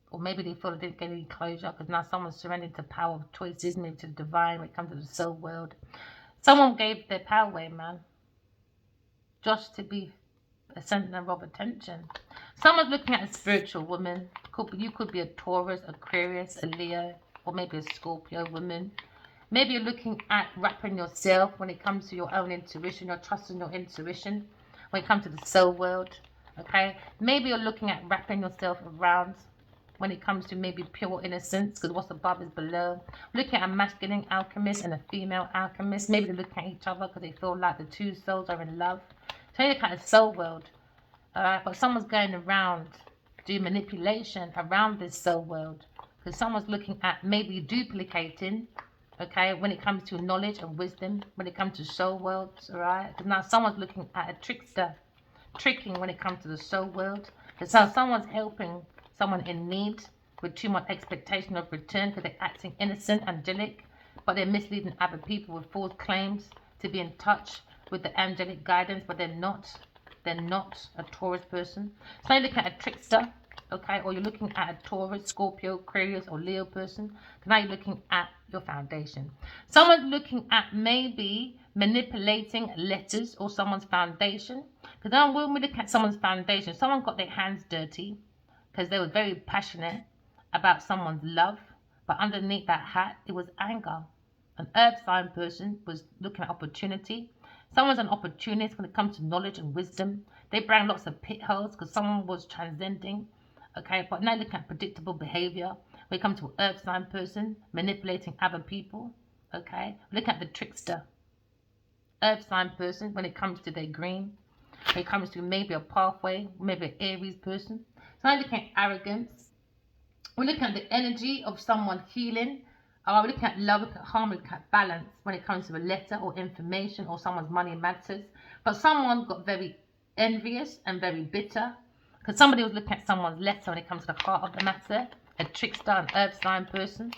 Speaker 1: Or maybe they feel they didn't get any closure because now someone's surrendered to power of choices, maybe to the divine when it comes to the soul world. Someone gave their power away, man, just to be a center of attention. Someone's looking at a spiritual woman. You could be a Taurus, Aquarius, a Leo, or maybe a Scorpio woman. Maybe you're looking at wrapping yourself when it comes to your own intuition. You're trusting your intuition when it comes to the soul world. Okay, maybe you're looking at wrapping yourself around when it comes to maybe pure innocence, because what's above is below. Looking at a masculine alchemist and a female alchemist. Maybe they're looking at each other because they feel like the two souls are in love. So you look at a soul world. But someone's going around doing manipulation around this soul world, because someone's looking at maybe duplicating, okay, when it comes to knowledge and wisdom, when it comes to soul worlds, all right? Because now someone's looking at a trickster, tricking when it comes to the soul world. Because so someone's helping someone in need with too much expectation of return because they're acting innocent, angelic, but they're misleading other people with false claims to be in touch with the angelic guidance, but they're not. They're not a Taurus person. So you're looking at a trickster, okay, or you're looking at a Taurus, Scorpio, Aquarius, or Leo person. Now you're looking at your foundation. Someone's looking at maybe manipulating letters or someone's foundation. Because now when we look at someone's foundation, someone got their hands dirty because they were very passionate about someone's love, but underneath that hat, it was anger. An earth sign person was looking at opportunity. Someone's an opportunist when it comes to knowledge and wisdom. They bring lots of pit holes because someone was transcending. Okay, but now look at predictable behavior. When it comes to an earth sign person, manipulating other people. Okay, look at the trickster. Earth sign person when it comes to their green. When it comes to maybe a pathway, maybe an Aries person. So now looking at arrogance. We're looking at the energy of someone healing. We're looking at love, looking at harmony, looking at balance when it comes to a letter or information or someone's money matters. But someone got very envious and very bitter because somebody was looking at someone's letter when it comes to the heart of the matter. A trickster, an earth sign person.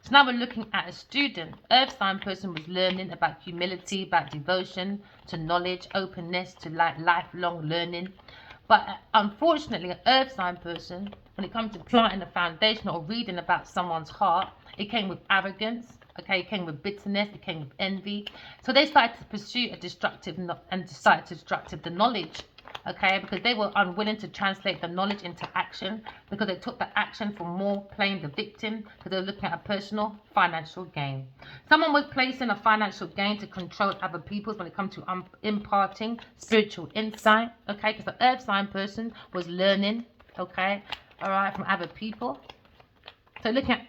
Speaker 1: So now we're looking at a student. Earth sign person was learning about humility, about devotion to knowledge, openness to lifelong learning. But unfortunately, an earth sign person, when it comes to planting a foundation or reading about someone's heart, it came with arrogance, okay, it came with bitterness, it came with envy. So they started to pursue a destructive and decided to destructive the knowledge, okay, because they were unwilling to translate the knowledge into action, because they took the action for more playing the victim, because they were looking at a personal financial gain. Someone was placing a financial gain to control other people when it comes to imparting spiritual insight, okay, because the earth sign person was learning, okay, all right, from other people. So looking at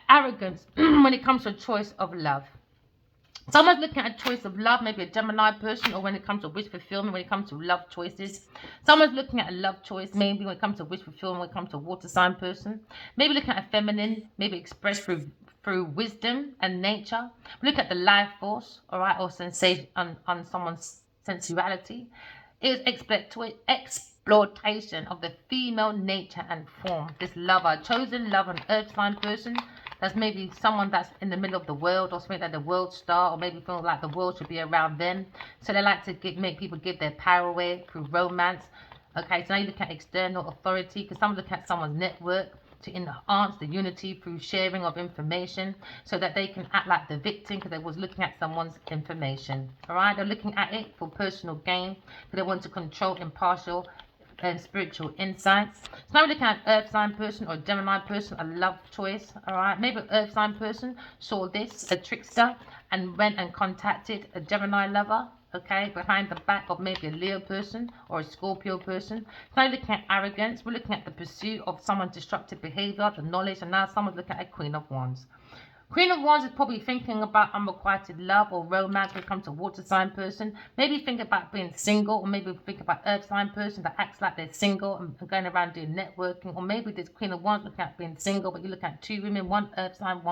Speaker 1: arrogance when it comes to a choice of love. Someone's looking at a choice of love, maybe a Gemini person, or when it comes to wish fulfillment, when it comes to love choices. Someone's looking at a love choice, maybe when it comes to wish fulfillment, when it comes to a water sign person. Maybe looking at a feminine, maybe expressed through wisdom and nature. Look at the life force, all right, or sensation on someone's sensuality. It was exploitation of the female nature and form. This lover, chosen love, an earth sign person. That's maybe someone that's in the middle of the world, or something like the world star, or maybe feel like the world should be around them. So they like to make people give their power away through romance. Okay, so now you look at external authority, because some look at someone's network. to enhance the unity through sharing of information so that they can act like the victim because they was looking at someone's information. All right, they're looking at it for personal gain because they want to control impartial and spiritual insights. So now we're looking at an earth sign person or Gemini person, a love choice. All right, maybe an earth sign person saw this, a trickster, and went and contacted a Gemini lover, okay, behind the back of maybe a Leo person or a Scorpio person. So now looking at arrogance, we're looking at the pursuit of someone's destructive behavior, the knowledge, and now someone's looking at a Queen of Wands. Queen of Wands is probably thinking about unrequited love or romance when it comes to water sign person. Maybe think about being single, or maybe think about earth sign person that acts like they're single and going around doing networking. Or maybe this Queen of Wands looking at being single, but you look at two women, one earth sign,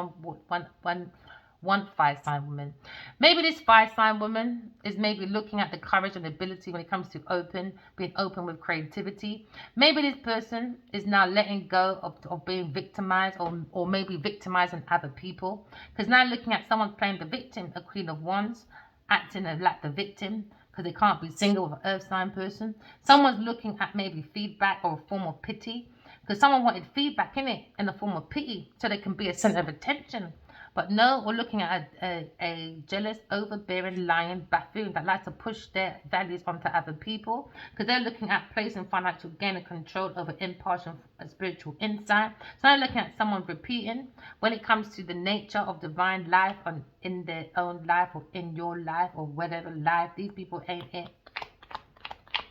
Speaker 1: one fire sign woman. Maybe this fire sign woman is maybe looking at the courage and ability when it comes to being open with creativity. Maybe this person is now letting go of being victimized or maybe victimizing other people. Because now looking at someone playing the victim, a Queen of Wands, acting like the victim because they can't be single with an earth sign person. Someone's looking at maybe feedback or a form of pity because someone wanted feedback in the form of pity so they can be a center of attention. But no, we're looking at a jealous, overbearing, lying buffoon that likes to push their values onto other people because they're looking at placing financial gain and control over impartial spiritual insight. So I'm looking at someone repeating when it comes to the nature of divine life in their own life or in your life or whatever life. These people ain't it.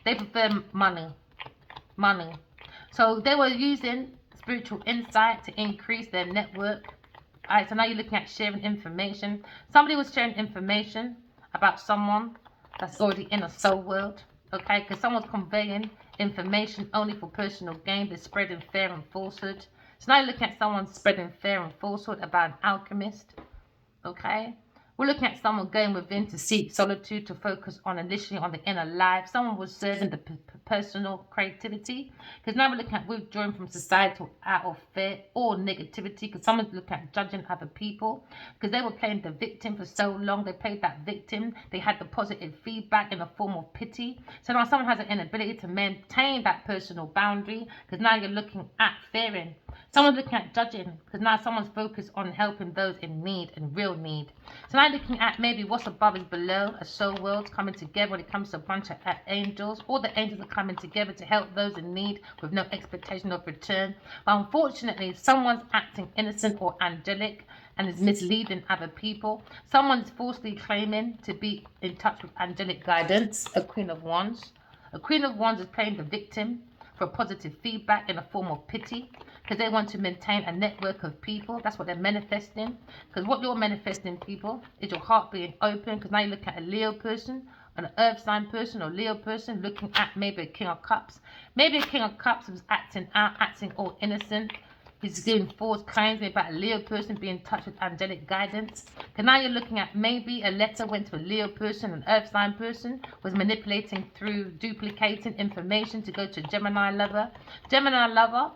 Speaker 1: They prefer money. So they were using spiritual insight to increase their network. Alright, so now you're looking at sharing information. Somebody was sharing information about someone that's already in a soul world, okay? Because someone's conveying information only for personal gain. They're spreading fear and falsehood. So now you're looking at someone spreading fear and falsehood about an alchemist, okay? We're looking at someone going within to seek solitude, to focus on initially on the inner life. Someone was serving the personal creativity. Because now we're looking at withdrawing from societal out of fear or negativity. Because someone's looking at judging other people. Because they were playing the victim for so long. They played that victim. They had the positive feedback in the form of pity. So now someone has an inability to maintain that personal boundary. Because now you're looking at fearing. Someone's looking at judging. Because now someone's focused on helping those in need and real need. So now looking at maybe what's above is below, a soul world coming together when it comes to a bunch of angels. All the angels are coming together to help those in need with no expectation of return. But unfortunately, someone's acting innocent or angelic and is misleading other people. Someone's falsely claiming to be in touch with angelic guidance, a Queen of Wands. A Queen of Wands is playing the victim for positive feedback in a form of pity. Because they want to maintain a network of people. That's what they're manifesting. Because what you're manifesting, people, is your heart being open. Because now you look at a Leo person, an earth sign person or Leo person looking at maybe a King of Cups. Maybe a King of Cups who's acting all innocent. He's giving false claims about a Leo person being in touch with angelic guidance. Because now you're looking at maybe a letter went to a Leo person, an earth sign person, was manipulating through duplicating information to go to a Gemini lover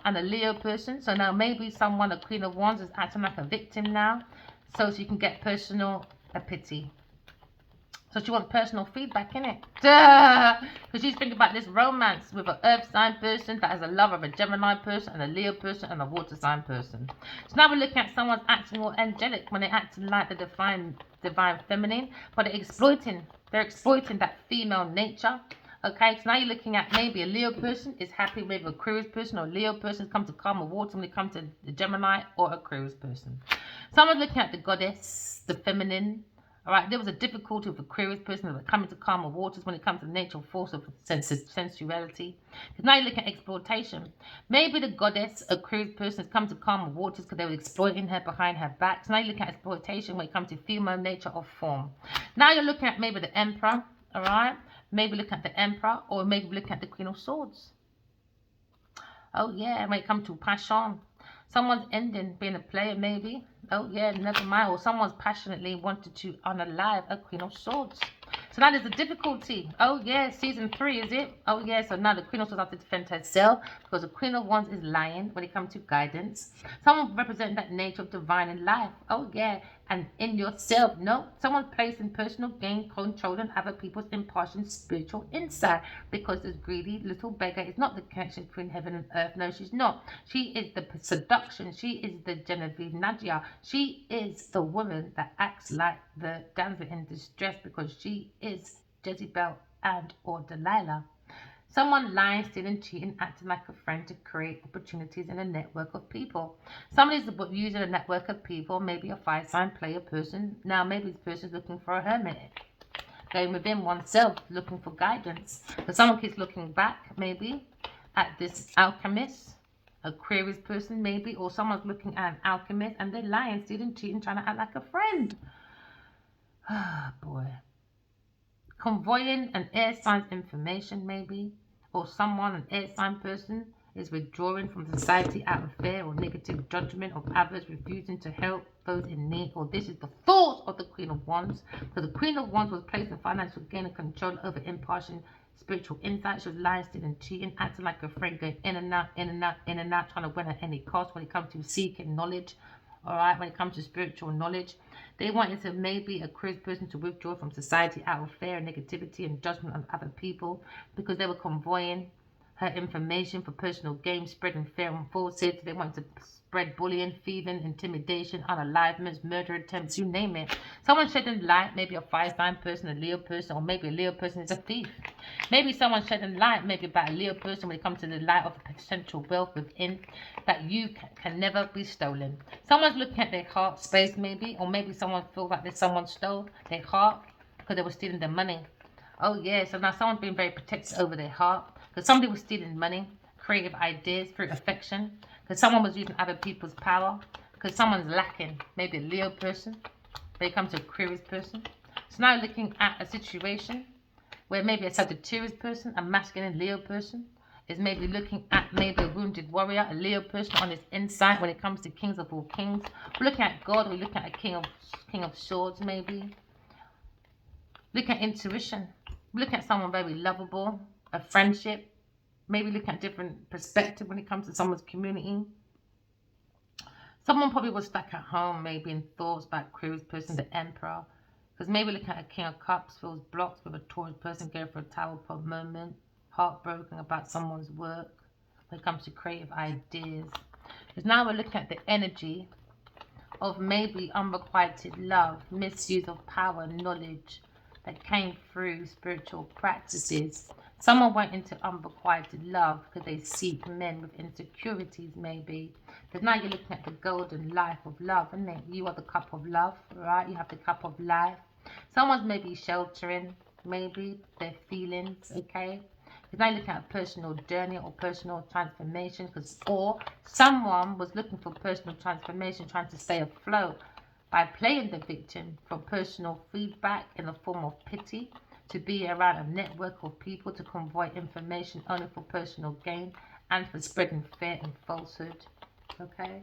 Speaker 1: and a Leo person. So now maybe someone, a Queen of Wands, is acting like a victim now. So she can get personal pity. So she wants personal feedback, innit? Because she's thinking about this romance with an earth sign person that has a love of a Gemini person and a Leo person and a water sign person. So now we're looking at someone's acting more angelic when they're acting like the divine feminine, but they're exploiting that female nature. Okay, so now you're looking at maybe a Leo person is happy with a Aquarius person, or a Leo person comes to calm or water when it comes to the Gemini or Aquarius person. Someone's looking at the goddess, the feminine. All right, there was a difficulty with Aquarius person that were coming to calmer waters when it comes to nature, force of sensuality. Because now you're looking at exploitation. Maybe the goddess Aquarius person has come to calmer waters because they were exploiting her behind her back. So now you're looking at exploitation when it comes to female nature or form. Now you're looking at maybe the Emperor. All right, maybe looking at the Emperor, or maybe looking at the Queen of Swords. Oh yeah, when it comes to passion. Someone's ending being a player, maybe. Oh yeah, never mind. Or someone's passionately wanted to unalive a Queen of Swords. So now there's a difficulty. Oh yeah, season 3, is it? Oh yeah, so now the Queen of Swords has to defend herself because the Queen of Wands is lying when it comes to guidance. Someone representing that nature of divine in life. Oh yeah, and in yourself. No, someone's placing personal gain, controlling other people's impartial spiritual insight, because this greedy little beggar is not the connection between heaven and earth. No, she's not. She is the seduction. She is the Genevieve Nadia. She is the woman that acts like the damsel in distress, because she is Jezebel and or Delilah. Someone lying, stealing, cheating, acting like a friend to create opportunities in a network of people. Somebody's using a network of people, maybe a fire-sign player person. Now, maybe this person's looking for a hermit, going within oneself, looking for guidance. But someone keeps looking back, maybe, at this alchemist, Aquarius person, maybe, or someone's looking at an alchemist and they're lying, stealing, cheating, trying to act like a friend. Ah, boy. Convoying an air sign's information, maybe, or someone, an air sign person, is withdrawing from society out of fear or negative judgment of others, refusing to help those in need. Or this is the thoughts of the Queen of Wands. So the Queen of Wands was placed in financial gain and control over impartial spiritual insight. She was lying, stealing, cheating, acting like a friend, going in and out, in and out, in and out, trying to win at any cost when it comes to seeking knowledge. All right, when it comes to spiritual knowledge, they wanted to maybe a Aquarius person to withdraw from society out of fear and negativity and judgment of other people, because they were convoying her information for personal gain, spreading fear and falsehood. They wanted to spread bullying, thieving, intimidation, unaliveness, murder attempts, you name it. Someone shedding light, maybe a fire sign person, a Leo person, or maybe a Leo person is a thief. Maybe someone shedding light, maybe about a Leo person when it comes to the light of the potential wealth within that you can never be stolen. Someone's looking at their heart space, maybe, or maybe someone feels like there's someone stole their heart because they were stealing their money. Oh yeah, so now someone's being very protective over their heart because somebody was stealing money, creative ideas through affection, because someone was using other people's power, because someone's lacking, maybe a Leo person, when it comes to a Aquarius person. So now looking at a situation where maybe a Sagittarius person, a masculine Leo person, is maybe looking at maybe a wounded warrior, a Leo person on his insight when it comes to kings of all kings. We're looking at God, we're looking at a king of swords maybe. Look at intuition. Look at someone very lovable, a friendship. Maybe look at different perspective when it comes to someone's community. Someone probably was stuck at home, maybe in thoughts about Aquarius person, the Emperor. Because maybe looking at a King of Cups feels blocked with a Taurus person going for a Tower Pod moment, heartbroken about someone's work when it comes to creative ideas. Because now we're looking at the energy of maybe unrequited love, misuse of power, knowledge that came through spiritual practices. Someone went into unrequited love because they seek men with insecurities, maybe. Because now you're looking at the golden life of love, isn't it? You are the cup of love, right? You have the cup of life. Someone's maybe sheltering, maybe, their feelings, okay? Because now you're looking at a personal journey or personal transformation. Or someone was looking for personal transformation, trying to stay afloat by playing the victim for personal feedback in the form of pity, to be around a network of people, to convey information only for personal gain and for spreading fear and falsehood. Okay?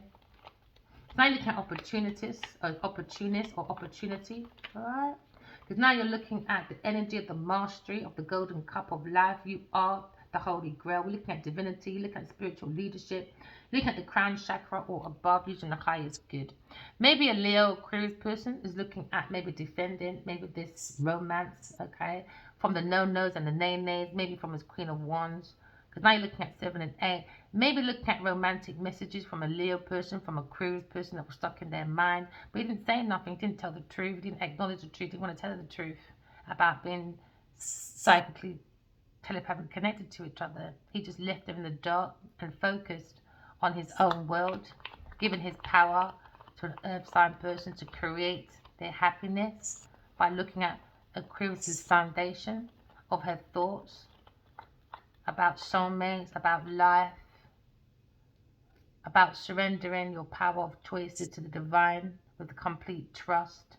Speaker 1: Now you're looking at opportunities, or opportunist or opportunity. Alright? Because now you're looking at the energy of the mastery of the golden cup of life. You are the Holy Grail. We're looking at divinity, looking at spiritual leadership, looking at the crown chakra or above, using the highest good. Maybe a Leo Aquarius person is looking at maybe defending, maybe this romance, okay, from the no-nos and the nay-nays, maybe from his Queen of Wands. Because now you're looking at 7 and 8. Maybe looking at romantic messages from a Leo person, from a Aquarius person that was stuck in their mind. But he didn't say nothing, he didn't tell the truth, he didn't acknowledge the truth, he didn't want to tell the truth about being psychically, telepathically connected to each other. He just left them in the dark and focused on his own world, giving his power to an earth sign person to create their happiness by looking at Aquarius's foundation of her thoughts about soulmates, about life, about surrendering your power of choices to the divine with complete trust.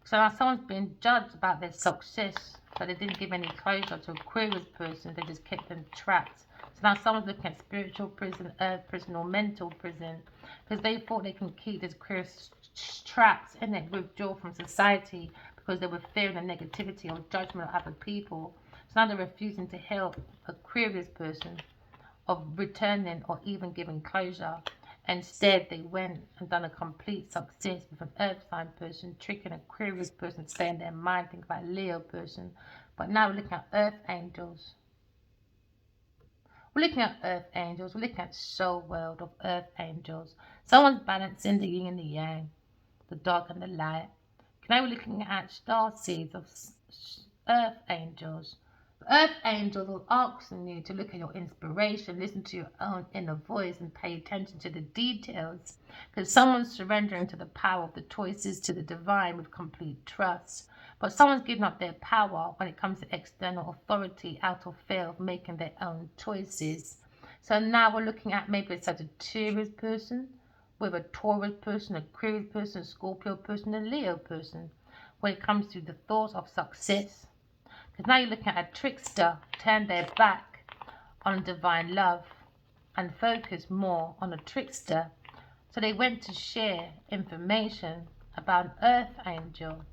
Speaker 1: So now someone's being judged about their success, but they didn't give any closure to Aquarius person, they just kept them trapped. So now someone's looking at spiritual prison, earth prison, or mental prison, because they thought they can keep this Aquarius trapped and then withdraw from society because they were fearing the negativity or judgment of other people. So now they're refusing to help Aquarius person of returning or even giving closure. Instead, they went and done a complete success with an earth sign person, tricking an Aquarius person, staying in their mind, think about Leo person. But now we're looking at earth angels. We're looking at earth angels. We're looking at soul world of earth angels. Someone's balancing the yin and the yang, the dark and the light. Now we're looking at star seeds of earth angels. Earth angels are asking you to look at your inspiration, listen to your own inner voice, and pay attention to the details. Because someone's surrendering to the power of the choices to the divine with complete trust. But someone's giving up their power when it comes to external authority out of fear of making their own choices. So now we're looking at maybe a Sagittarius person with a Taurus person, a Aquarius person, a Scorpio person, a Leo person when it comes to the thoughts of success. Because now you're looking at a trickster turn their back on divine love and focus more on a trickster. So they went to share information about an earth angel.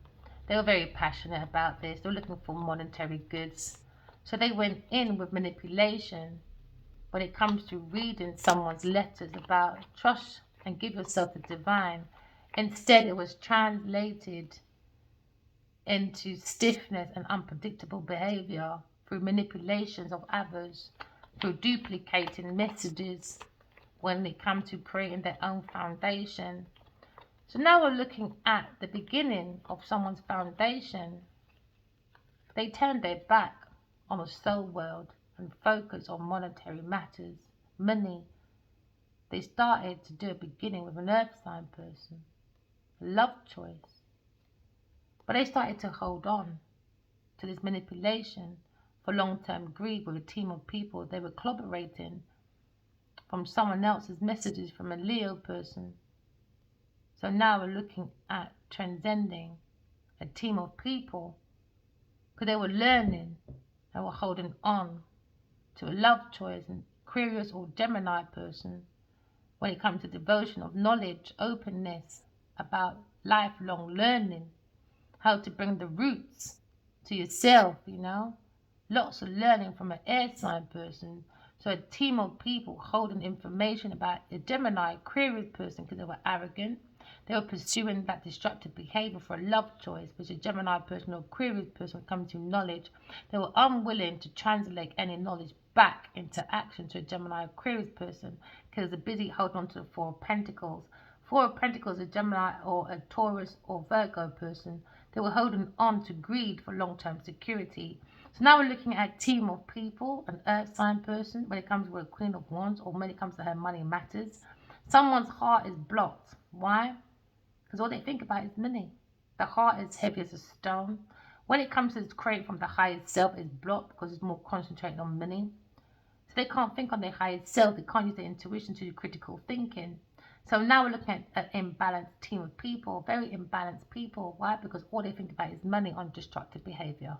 Speaker 1: They were very passionate about this. They were looking for monetary goods. So they went in with manipulation when it comes to reading someone's letters about trust and give yourself the divine. Instead, it was translated into stiffness and unpredictable behavior through manipulations of others, through duplicating messages when it comes to creating their own foundation. So now we're looking at the beginning of someone's foundation. They turned their back on the soul world and focused on monetary matters, money. They started to do a beginning with an earth sign person, a love choice. But they started to hold on to this manipulation for long-term greed with a team of people. They were collaborating from someone else's messages from a Leo person. So now we're looking at transcending a team of people because they were learning and were holding on to a love choice, and Aquarius or Gemini person when it comes to devotion of knowledge, openness about lifelong learning, how to bring the roots to yourself, lots of learning from an air sign person. So a team of people holding information about a Gemini Aquarius person because they were arrogant. They were pursuing that destructive behavior for a love choice, which a Gemini person or Aquarius person comes to knowledge. They were unwilling to translate any knowledge back into action to a Gemini Aquarius person because they're busy holding on to the Four of Pentacles. Four of Pentacles, a Gemini or a Taurus or Virgo person. They were holding on to greed for long-term security. So now we're looking at a team of people, an earth sign person, when it comes to a Queen of Wands or when it comes to her money matters. Someone's heart is blocked. Why? Because all they think about is money. The heart is heavy as a stone. When it comes to creating from the highest self, it's blocked because it's more concentrated on money. So they can't think on their highest self. They can't use their intuition to do critical thinking. So now we're looking at an imbalanced team of people, very imbalanced people. Why? Because all they think about is money on destructive behavior.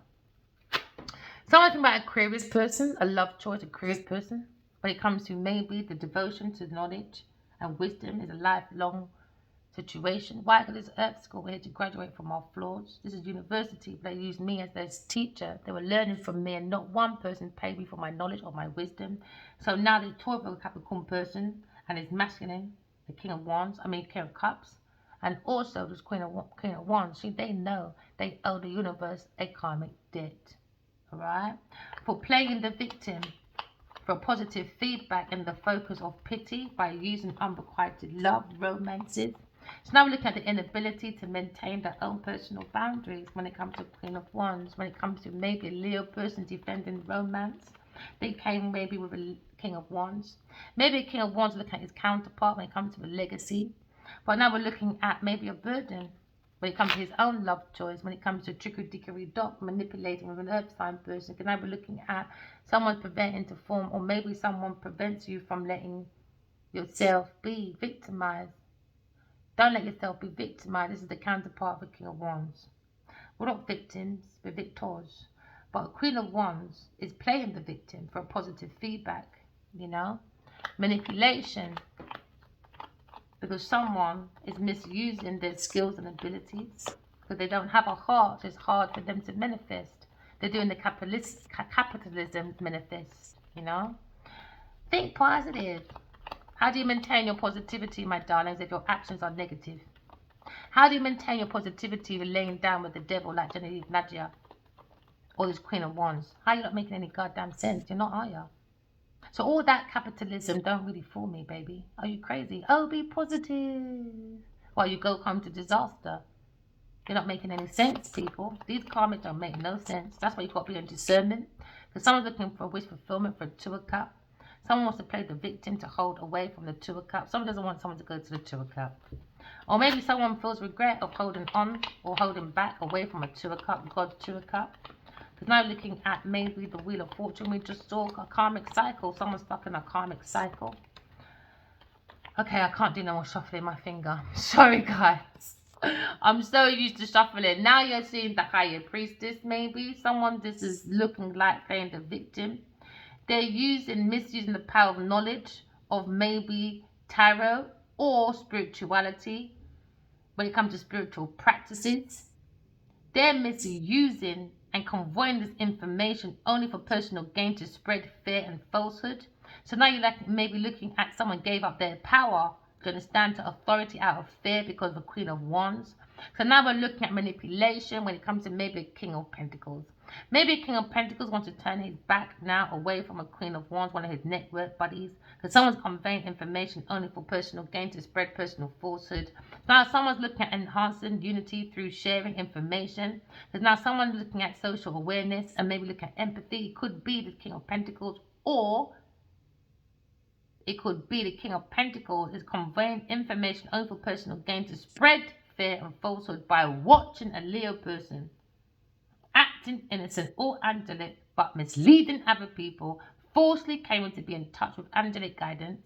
Speaker 1: So I'm talking about Aquarius person, a love choice Aquarius person. When it comes to maybe the devotion to knowledge and wisdom is a lifelong situation. Why? Because it's Earth School. We're here to graduate from our flaws. This is university. They used me as their teacher. They were learning from me, and not one person paid me for my knowledge or my wisdom. So now the Tauro Capricorn person and his masculine, the King of Wands, King of Cups, and also this Queen of Wands. See, they know they owe the universe a karmic debt. Alright? For playing the victim, for positive feedback and the focus of pity by using unrequited love, romances. So now we're looking at the inability to maintain their own personal boundaries when it comes to Queen of Wands, when it comes to maybe a Leo person defending romance. They came maybe with a King of Wands. Maybe a King of Wands looking at his counterpart when it comes to a legacy. But now we're looking at maybe a burden when it comes to his own love choice, when it comes to trickery-dickery-dock, manipulating with an earth sign person. Because now we're looking at someone preventing to form, or maybe someone prevents you from letting yourself be victimized. Don't let yourself be victimized. This is the counterpart of the King of Wands. We're not victims, we're victors. But a Queen of Wands is playing the victim for a positive feedback, Manipulation. Because someone is misusing their skills and abilities. Because they don't have a heart, it's hard for them to manifest. They're doing the capitalism manifest, Think positive. How do you maintain your positivity, my darlings, if your actions are negative? How do you maintain your positivity with laying down with the devil like Genevieve Nadia or this Queen of Wands? How are you not making any goddamn sense? You're not, are you? So all that capitalism don't really fool me, baby. Are you crazy? Oh, be positive. While you go home to disaster. You're not making any sense, people. These karmic don't make no sense. That's why you've got to be on discernment. Because someone's looking for a wish fulfillment for a 2 of Cup. Someone wants to play the victim to hold away from the 2 of Cup. Someone doesn't want someone to go to the 2 of Cup. Or maybe someone feels regret of holding on or holding back away from a 2 of Cup, God's 2 of Cup. Because now looking at maybe the Wheel of Fortune, we just saw a karmic cycle. Someone's stuck in a karmic cycle. Okay, I can't do no more shuffling my finger. Sorry, guys. I'm so used to shuffling. Now you're seeing the higher priestess, maybe. Someone this is looking like playing the victim. They're misusing the power of knowledge of maybe tarot or spirituality when it comes to spiritual practices. They're misusing and conveying this information only for personal gain to spread fear and falsehood. So now you're like maybe looking at someone gave up their power to understand to authority out of fear because of the Queen of Wands. So now we're looking at manipulation when it comes to maybe a King of Pentacles. Maybe a King of Pentacles wants to turn his back now away from a Queen of Wands, one of his network buddies, because someone's conveying information only for personal gain to spread personal falsehood. Now someone's looking at enhancing unity through sharing information. There's now someone looking at social awareness and maybe looking at empathy. It could be the King of Pentacles, or it could be the King of Pentacles is conveying information only for personal gain to spread fear and falsehood by watching a Leo person acting innocent or angelic but misleading other people, falsely claiming to be in touch with angelic guidance,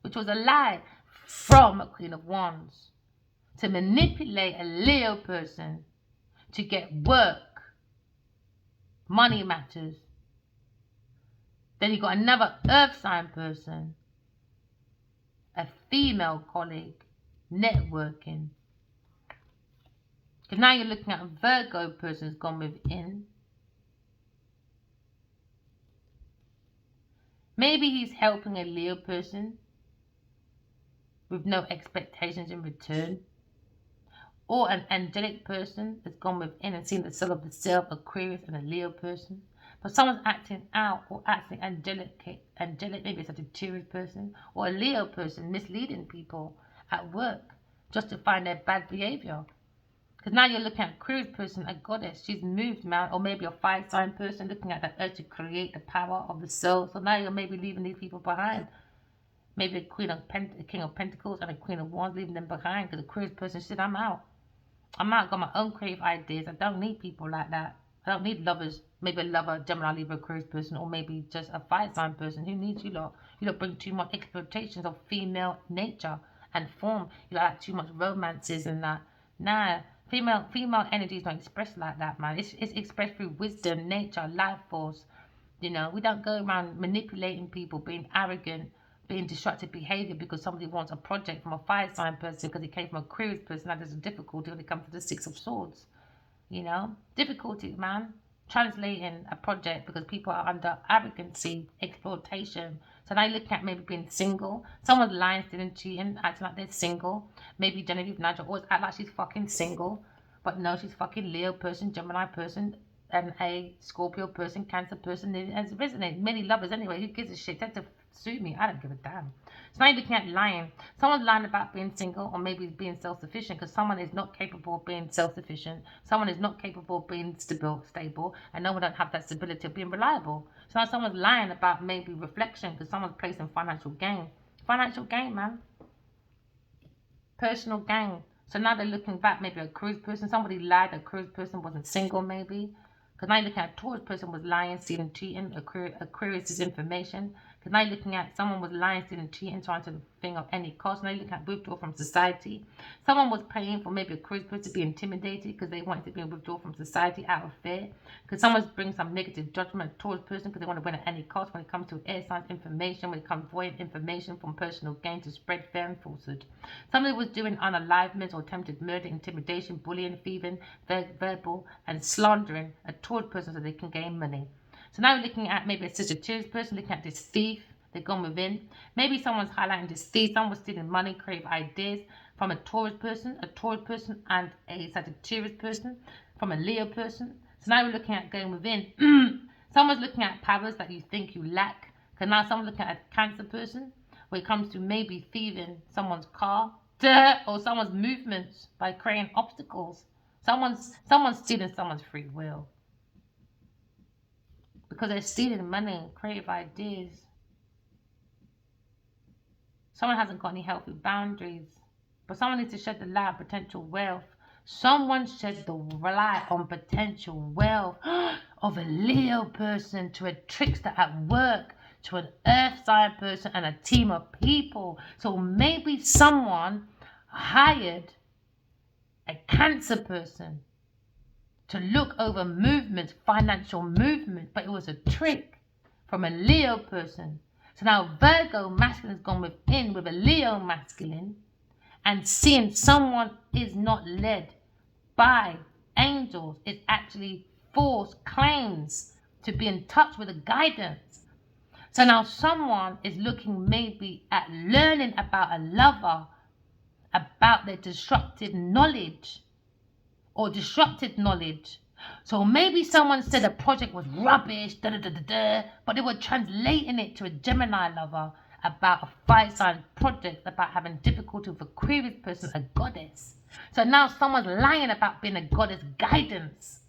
Speaker 1: which was a lie from a Queen of Wands, to manipulate a Leo person to get work, money matters. Then you got another earth sign person, a female colleague, networking. Because now you're looking at a Virgo person who's gone within. Maybe he's helping a Leo person with no expectations in return. Or an angelic person has gone within and seen the soul of the self, Aquarius, and a Leo person. But someone's acting out or acting angelic, maybe it's a Sagittarius person or a Leo person misleading people at work just to find their bad behavior. Because now you're looking at a Aquarius person, a goddess, she's moved man, or maybe a fire sign person looking at that urge to create the power of the soul. So now you're maybe leaving these people behind. Maybe a King of Pentacles and a Queen of Wands, leaving them behind because the Aquarius person said, I'm out. Got my own creative ideas. I don't need people like that. I don't need lovers. Maybe a lover, Gemini, Libra, Aquarius person, or maybe just a fire sign person. Who needs you lot? You don't bring too much exploitations of female nature and form. You like too much romances and that. Nah, female energies don't express like that, man. It's expressed through wisdom, nature, life force. You know, we don't go around manipulating people, being arrogant, being destructive behavior because somebody wants a project from a fire sign person because it came from a Aquarius person. That is a difficulty when it comes to the Six of Swords. You know, difficulty, man. Translating a project because people are under arrogancy, exploitation. So now you're looking at maybe being single. Someone's lying, stealing, cheating, acting like they're single. Maybe Genevieve Nigel always act like she's fucking single. But no, she's fucking Leo person, Gemini person, and a Scorpio person, Cancer person. As resonate. Many lovers anyway. Who gives a shit? That's to sue me. I don't give a damn. So now you're looking at lying. Someone's lying about being single or maybe being self-sufficient because someone is not capable of being self-sufficient. Someone is not capable of being stable, and no one don't have that stability of being reliable. So now someone's lying about maybe reflection because someone's placing financial gain. Financial gain, man. Personal gain. So now they're looking back, maybe a Aquarius person. Somebody lied, a Aquarius person wasn't single maybe. Because now you're looking at a Taurus person was lying, stealing, cheating. Aquarius is information. Because now you're looking at someone was lying, stealing, cheating, trying to thing of any cost. Now you're looking at withdrawal from society. Someone was paying for maybe a Aquarius person to be intimidated because they wanted to be withdrawn from society out of fear. Because someone's bringing some negative judgment, a Taurus person, because they want to win at any cost when it comes to air signs information, when it comes to void information from personal gain to spread fear and falsehood. Somebody was doing unaliveness or attempted murder, intimidation, bullying, thieving, verbal and slandering a Taurus person so they can gain money. So now we're looking at maybe a Sagittarius person looking at this thief, They've gone within. Maybe someone's highlighting deceit. Someone was stealing money, creative ideas from a Taurus person, and a Sagittarius person, from a Leo person. So now we're looking at going within. Someone's looking at powers that you think you lack. Because now someone's looking at a Cancer person, when it comes to maybe thieving someone's car, or someone's movements by creating obstacles. Someone's stealing someone's free will. Because they're stealing money, creative ideas. Someone hasn't got any healthy boundaries. But someone needs to shed the light on potential wealth. Someone shed the light on potential wealth of a Leo person to a trickster at work, to an earth sign person and a team of people. So maybe someone hired a Cancer person to look over movements, financial movement, but it was a trick from a Leo person. So now Virgo masculine has gone within with a Leo masculine, and seeing someone is not led by angels, it's actually false claims to be in touch with the guidance. So now someone is looking maybe at learning about a lover, about their destructive knowledge or disrupted knowledge. So maybe someone said a project was rubbish, but they were translating it to a Gemini lover about a fire sign project, about having difficulty with Aquarius person, a goddess. So now someone's lying about being a goddess guidance.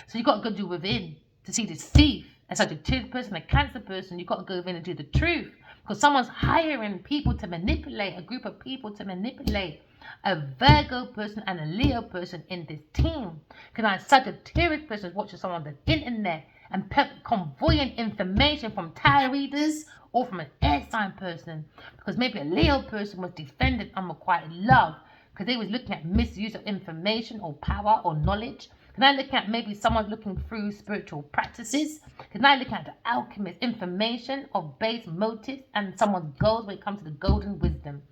Speaker 1: So you got to go do within to see this thief, a Sagittarius person, a Cancer person. You got to go within and do the truth, because someone's hiring people to manipulate, a group of people to manipulate a Virgo person and a Leo person in this team. Because a Sagittarius person is watching someone on the internet and convoying information from tarot readers or from an air sign person, because maybe a Leo person was defending unrequited love because they was looking at misuse of information or power or knowledge. Because now looking at maybe someone's looking through spiritual practices. Because now looking at the alchemist, information of base motives and someone's goals when it comes to the golden wisdom.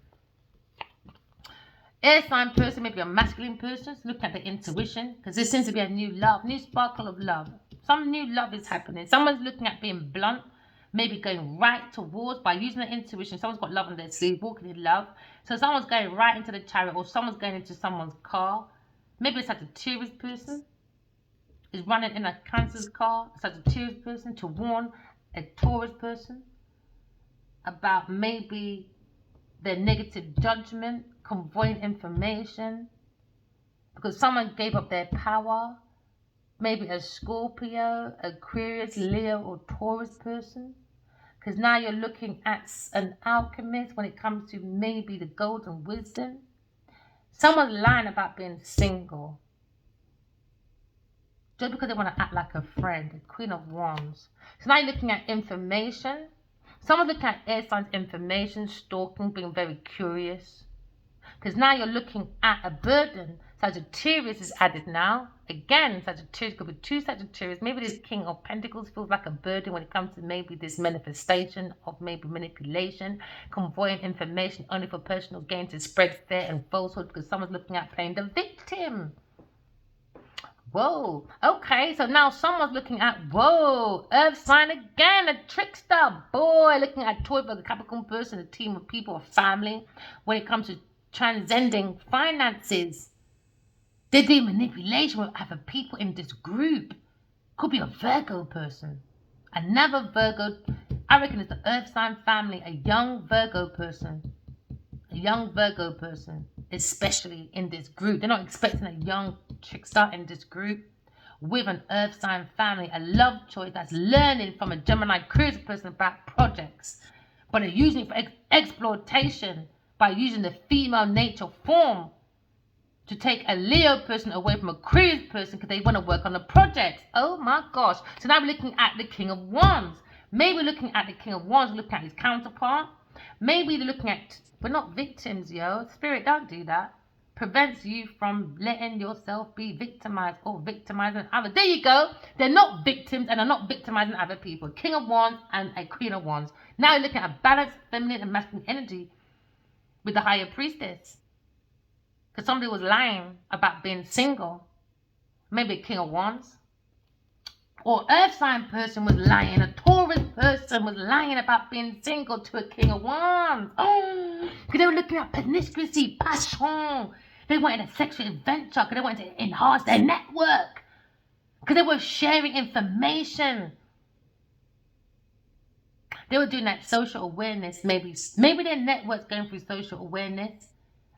Speaker 1: Air sign person, maybe a masculine person, looking at the intuition, because there seems to be a new love, new sparkle of love. Some new love is happening. Someone's looking at being blunt, maybe going right towards by using the intuition. Someone's got love on their sleeve, walking in love. So someone's going right into the chariot, or someone's going into someone's car. Maybe it's a Sagittarius person is running in a Cancer's car, a Sagittarius person, to warn a Taurus person about maybe their negative judgment, convoying information, because someone gave up their power. Maybe a Scorpio, Aquarius, Leo, or Taurus person. Because now you're looking at an alchemist when it comes to maybe the golden wisdom. Someone's lying about being single just because they want to act like a friend, the Queen of Wands. So now you're looking at information. Someone's looking at air signs information, stalking, being very curious. Because now you're looking at a burden. Sagittarius is added now. Again, Sagittarius could be two Sagittarius. Maybe this King of Pentacles feels like a burden when it comes to maybe this manifestation of maybe manipulation, convoying information only for personal gain to spread fear and falsehood, because someone's looking at playing the victim. Whoa, okay, so now someone's looking at, whoa, earth sign again, a trickster, boy, looking at Taurus, the Capricorn person, a team of people, a family, when it comes to transcending finances. They're doing manipulation with other people in this group. Could be a Virgo person. Another Virgo, I reckon it's the earth sign family, a young Virgo person. A young Virgo person, especially in this group. They're not expecting a young trickster in this group with an earth sign family, a love choice that's learning from a Gemini cruiser person about projects, but they're using it for exploitation by using the female nature form to take a Leo person away from a Aquarius person because they want to work on a project. Oh my gosh. So now we're looking at the King of Wands. Maybe we're looking at the King of Wands, looking at his counterpart. Maybe they're looking at, we're not victims, yo. Spirit, don't do that. Prevents you from letting yourself be victimized or victimizing others. There you go. They're not victims and are not victimizing other people. King of Wands and a Queen of Wands. Now you're looking at a balanced feminine and masculine energy with the higher priestess. Because somebody was lying about being single. Maybe a King of Wands. Or earth sign person was lying. A Taurus Taurus person was lying about being single to a King of Wands. Oh, because they were looking at promiscuity, passion. They wanted a sexual adventure because they wanted to enhance their network. Because they were sharing information. They were doing that social awareness. Maybe their network's going through social awareness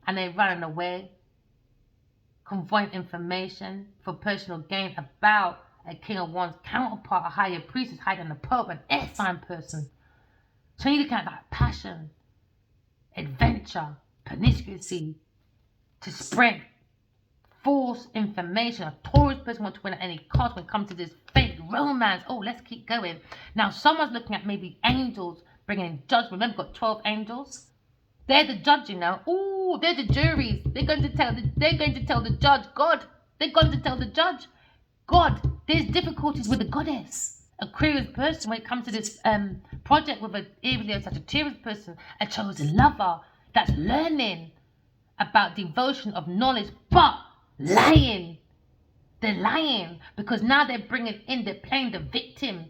Speaker 1: and they're running away, conveying information for personal gain about a King of Wands counterpart, a higher priestess, higher than the Pope, an air sign person. So you're looking at that passion, adventure, promiscuity, to spread false information. A Taurus person wants to win at any cost when it comes to this fake romance. Oh, let's keep going. Now, someone's looking at maybe angels bringing in judgment. Remember, we've got 12 angels. They're the judge, you know. Oh, they're the juries. They're going to tell the judge, God. They're going to tell the judge, God, there's difficulties with the goddess. Aquarius person, when it comes to this project with an Leo Sagittarius person, a chosen lover that's learning about devotion of knowledge, but lying. They're lying because now they're playing the victim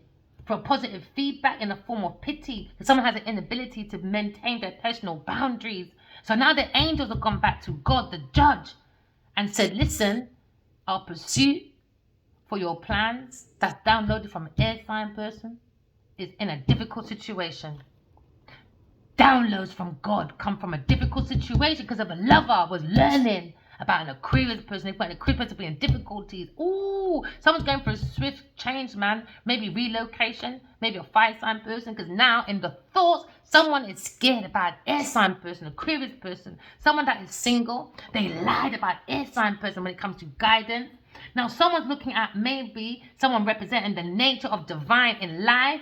Speaker 1: for positive feedback in the form of pity. Because someone has an inability to maintain their personal boundaries. So now the angels have gone back to God, the judge, and said, listen, our pursuit for your plans that's downloaded from an air sign person is in a difficult situation. Downloads from God come from a difficult situation because of a lover was learning about an Aquarius person. They want an Aquarius person to be in difficulties. Ooh, someone's going for a swift change, man. Maybe relocation, maybe a fire sign person. Because now in the thoughts, someone is scared about air sign person, Aquarius person, someone that is single. They lied about air sign person when it comes to guidance. Now someone's looking at maybe someone representing the nature of divine in life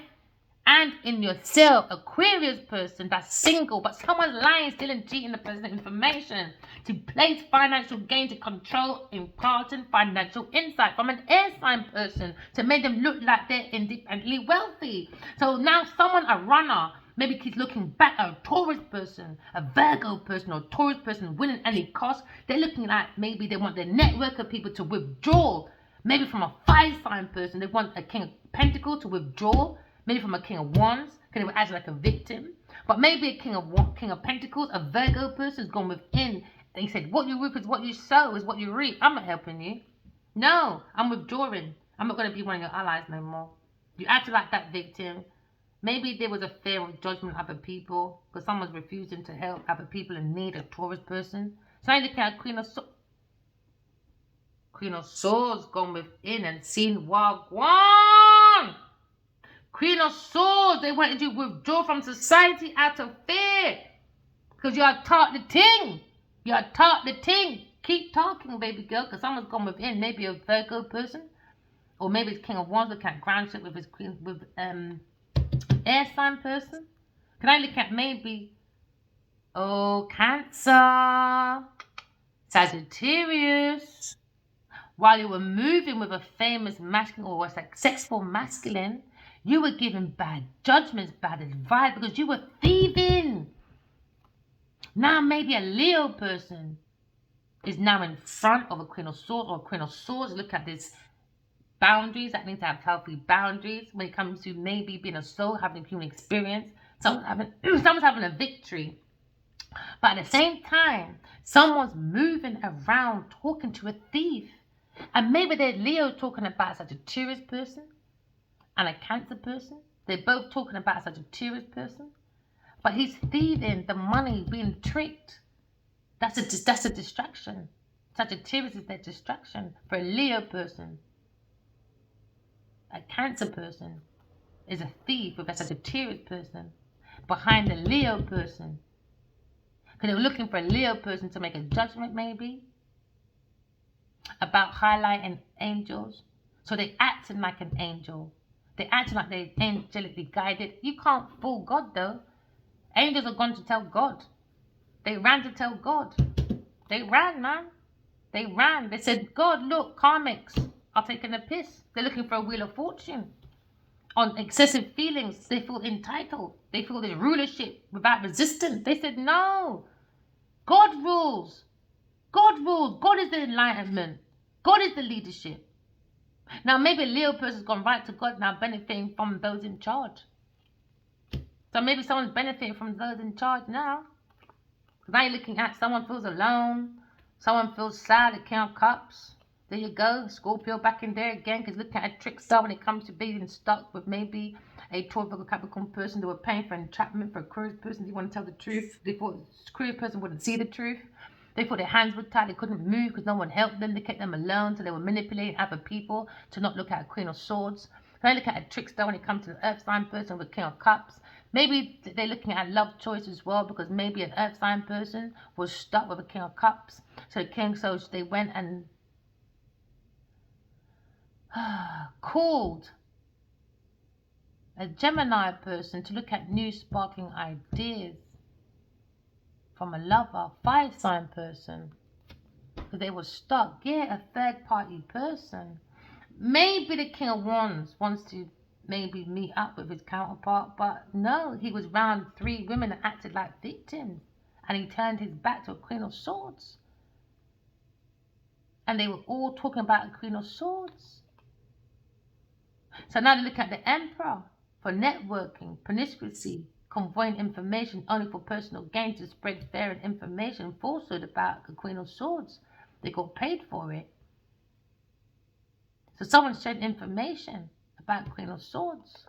Speaker 1: and in yourself, Aquarius person that's single, but someone's lying, stealing, cheating the person information to place financial gain, to control, imparting financial insight from an air sign person to make them look like they're independently wealthy. So now someone, a runner, maybe keeps looking back at a Taurus person, a Virgo person, or Taurus person winning any cost. They're looking at maybe they want their network of people to withdraw. Maybe from a fire sign person, they want a King of Pentacles to withdraw. Maybe from a King of Wands, because they were acting like a victim. But maybe a King of Pentacles, a Virgo person, has gone within. And he said, what you reap is what you sow, is what you reap. I'm not helping you. No, I'm withdrawing. I'm not going to be one of your allies no more. You acted like that victim. Maybe there was a fear of judgment of other people, because someone's refusing to help other people in need, a Taurus person. So I'm looking at Queen of Swords gone within and seen Wagwan. Queen of Swords, they wanted you to withdraw from society out of fear. Because you are taught the ting. You are taught the ting. Keep talking, baby girl, because someone's gone within. Maybe a Virgo person. Or maybe it's King of Wands looking at groundship with his queen, with air sign person. Can I look at maybe, Cancer, Sagittarius. While you were moving with a famous masculine or a successful masculine, you were giving bad judgments, bad advice, because you were thieving. Now maybe a Leo person is now in front of a Queen of Swords or a Queen of Swords. Look at this boundaries. That means to have healthy boundaries when it comes to maybe being a soul, having a human experience. Someone's having a victory. But at the same time, someone's moving around talking to a thief. And maybe they're Leo talking about a Sagittarius person and a Cancer person. They're both talking about a Sagittarius person. But he's thieving the money, being tricked. That's a distraction. Sagittarius is their distraction for a Leo person. A Cancer person is a thief with a Sagittarius person behind the Leo person. Because they were looking for a Leo person to make a judgment maybe about highlighting angels. So they acted like an angel. They acted like they're angelically guided. You can't fool God though. Angels are gone to tell God. They ran to tell God. They ran, man. They ran. They said, God, look, karmics are taking a piss. They're looking for a wheel of fortune. On excessive feelings, they feel entitled. They feel there's rulership without resistance. They said, no. God rules. God rules. God is the enlightenment. God is the leadership. Now, maybe a Leo person's gone right to God now, benefiting from those in charge. So maybe someone's benefiting from those in charge now. Now you're looking at someone feels alone, someone feels sad, the King of Cups. There you go, Scorpio back in there again, because looking at a trickster when it comes to being stuck with maybe a Taurus Capricorn person. They were paying for entrapment for a Aquarius person. They want to tell the truth. They thought the Aquarius person wouldn't see the truth. They thought their hands were tied. They couldn't move because no one helped them. They kept them alone, so they were manipulating other people to not look at a Queen of Swords. When I look at a trickster when it comes to the Earth sign person with King of Cups, maybe they're looking at love choice as well, because maybe an Earth sign person was stuck with a King of Cups. So they went and called a Gemini person to look at new sparkling ideas from a lover, fire sign person, because they were stuck. Yeah, a third party person. Maybe the King of Wands wants to maybe meet up with his counterpart, but no, he was around 3 women that acted like victims, and he turned his back to a Queen of Swords, and they were all talking about a Queen of Swords. So now they look at the Emperor for networking, promiscuity, conveying information only for personal gain, to spread fair information, falsehood about the Queen of Swords. They got paid for it. So someone shared information about Queen of Swords.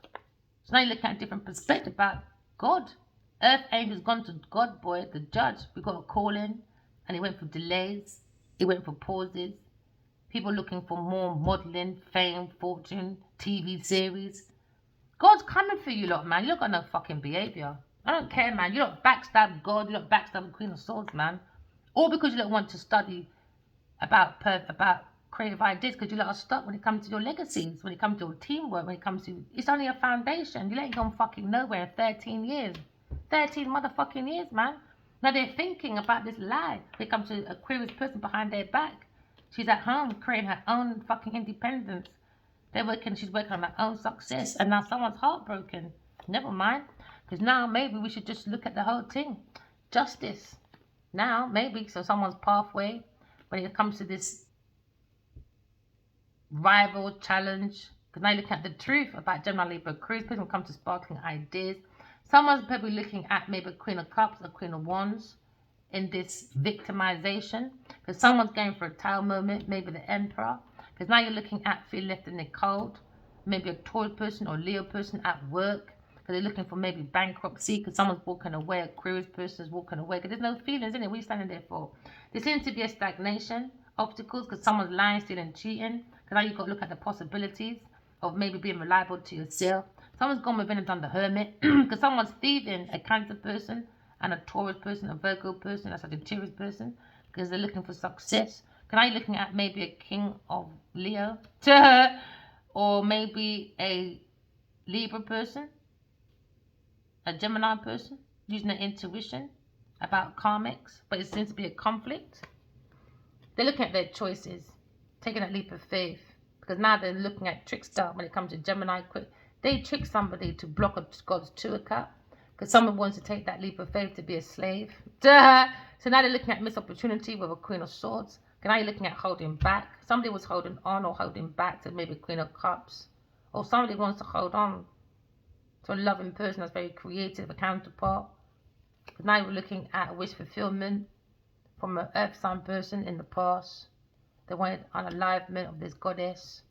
Speaker 1: So now you look at a different perspective about God. Earth angel's gone to God, boy, the judge. We got a call in, and he went for delays. He went for pauses. People looking for more modeling, fame, fortune, TV series. God's coming for you lot, man. You lot got no fucking behavior. I don't care, man. You lot backstab God. You lot backstab the Queen of Swords, man. All because you don't want to study about creative ideas, because you lot are stuck when it comes to your legacies, when it comes to your teamwork, when it comes to, it's only a foundation. You ain't gone fucking nowhere in 13 years. 13 motherfucking years, man. Now they're thinking about this lie. When it comes to a Aquarius person behind their back. She's at home creating her own fucking independence. She's working on her own success, and now someone's heartbroken. Never mind, because now maybe we should just look at the whole thing. Justice. Now, maybe, so someone's pathway, when it comes to this rival challenge, because now you look at the truth about Gemini, Libra, Aquarius, people come to sparkling ideas. Someone's probably looking at maybe a Queen of Cups, a Queen of Wands, in this victimization, because someone's going for a Tower moment, maybe the Emperor, because now you're looking at feel left in the cold, maybe a Taurus person or Leo person at work, because they're looking for maybe bankruptcy, because someone's walking away, a Aquarius person is walking away, because there's no feelings in it. What are you standing there for? There seems to be a stagnation, obstacles, because someone's lying, stealing, cheating, because now you've got to look at the possibilities of maybe being reliable to yourself. Someone's gone within and done the hermit, because someone's thieving, a Cancer person, and a Taurus person, a Virgo person, a Sagittarius person, because they're looking for success. Can I be looking at maybe a King of Leo, or maybe a Libra person, a Gemini person, using their intuition about karmics, but it seems to be a conflict. They're looking at their choices, taking that leap of faith, because now they're looking at trickster when it comes to Gemini. They trick somebody to block a God's Tour cup, because someone wants to take that leap of faith to be a slave. Duh. So now they're looking at missed opportunity with a Queen of Swords. Now you're looking at holding back. Somebody was holding on or holding back to maybe Queen of Cups. Or somebody wants to hold on to a loving person that's very creative, a counterpart. But now we're looking at wish fulfillment from an earth sign person in the past. They wanted unalivement of this goddess.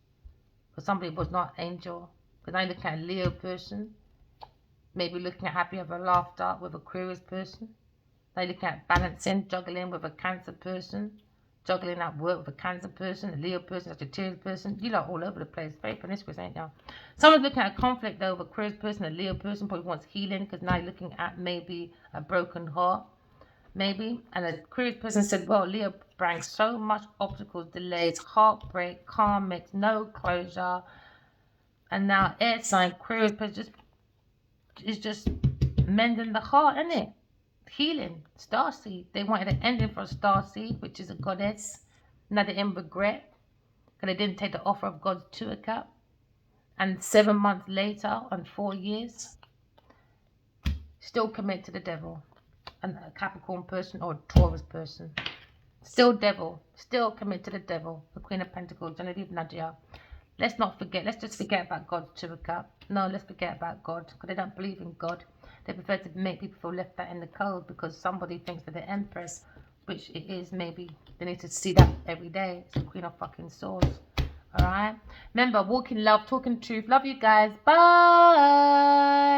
Speaker 1: But somebody was not angel. But now you're looking at a Leo person. Maybe looking at happy ever laughter with a Aquarius person. Now you're looking at balancing, juggling with a Cancer person. Juggling at work with a Cancer person, a Leo person, a Sagittarius person. You lot all over the place. Very promiscuous, ain't y'all? Someone's looking at conflict though with a Aquarius person, a Leo person, probably wants healing, because now you're looking at maybe a broken heart. Maybe. And the Aquarius person said, well, Leo brings so much obstacles, delays, heartbreak, karmics, no closure. And now air sign, Aquarius person is just mending the heart, isn't it? Healing, starseed. They wanted an ending for a starseed, which is a goddess. Now they're in regret because they didn't take the offer of God's Tour cup. And 7 months later, on 4 years, still commit to the devil. And a Capricorn person or a Taurus person. Still devil. Still commit to the devil. The Queen of Pentacles, Genevieve Nadia. Let's not forget. Let's just forget about God's Tour cup. No, let's forget about God, because they don't believe in God. They prefer to make people feel left out in the cold because somebody thinks they're the empress, which it is. Maybe they need to see that every day. It's the Queen of fucking Swords. Alright? Remember, walk in love, talk in truth. Love you guys. Bye.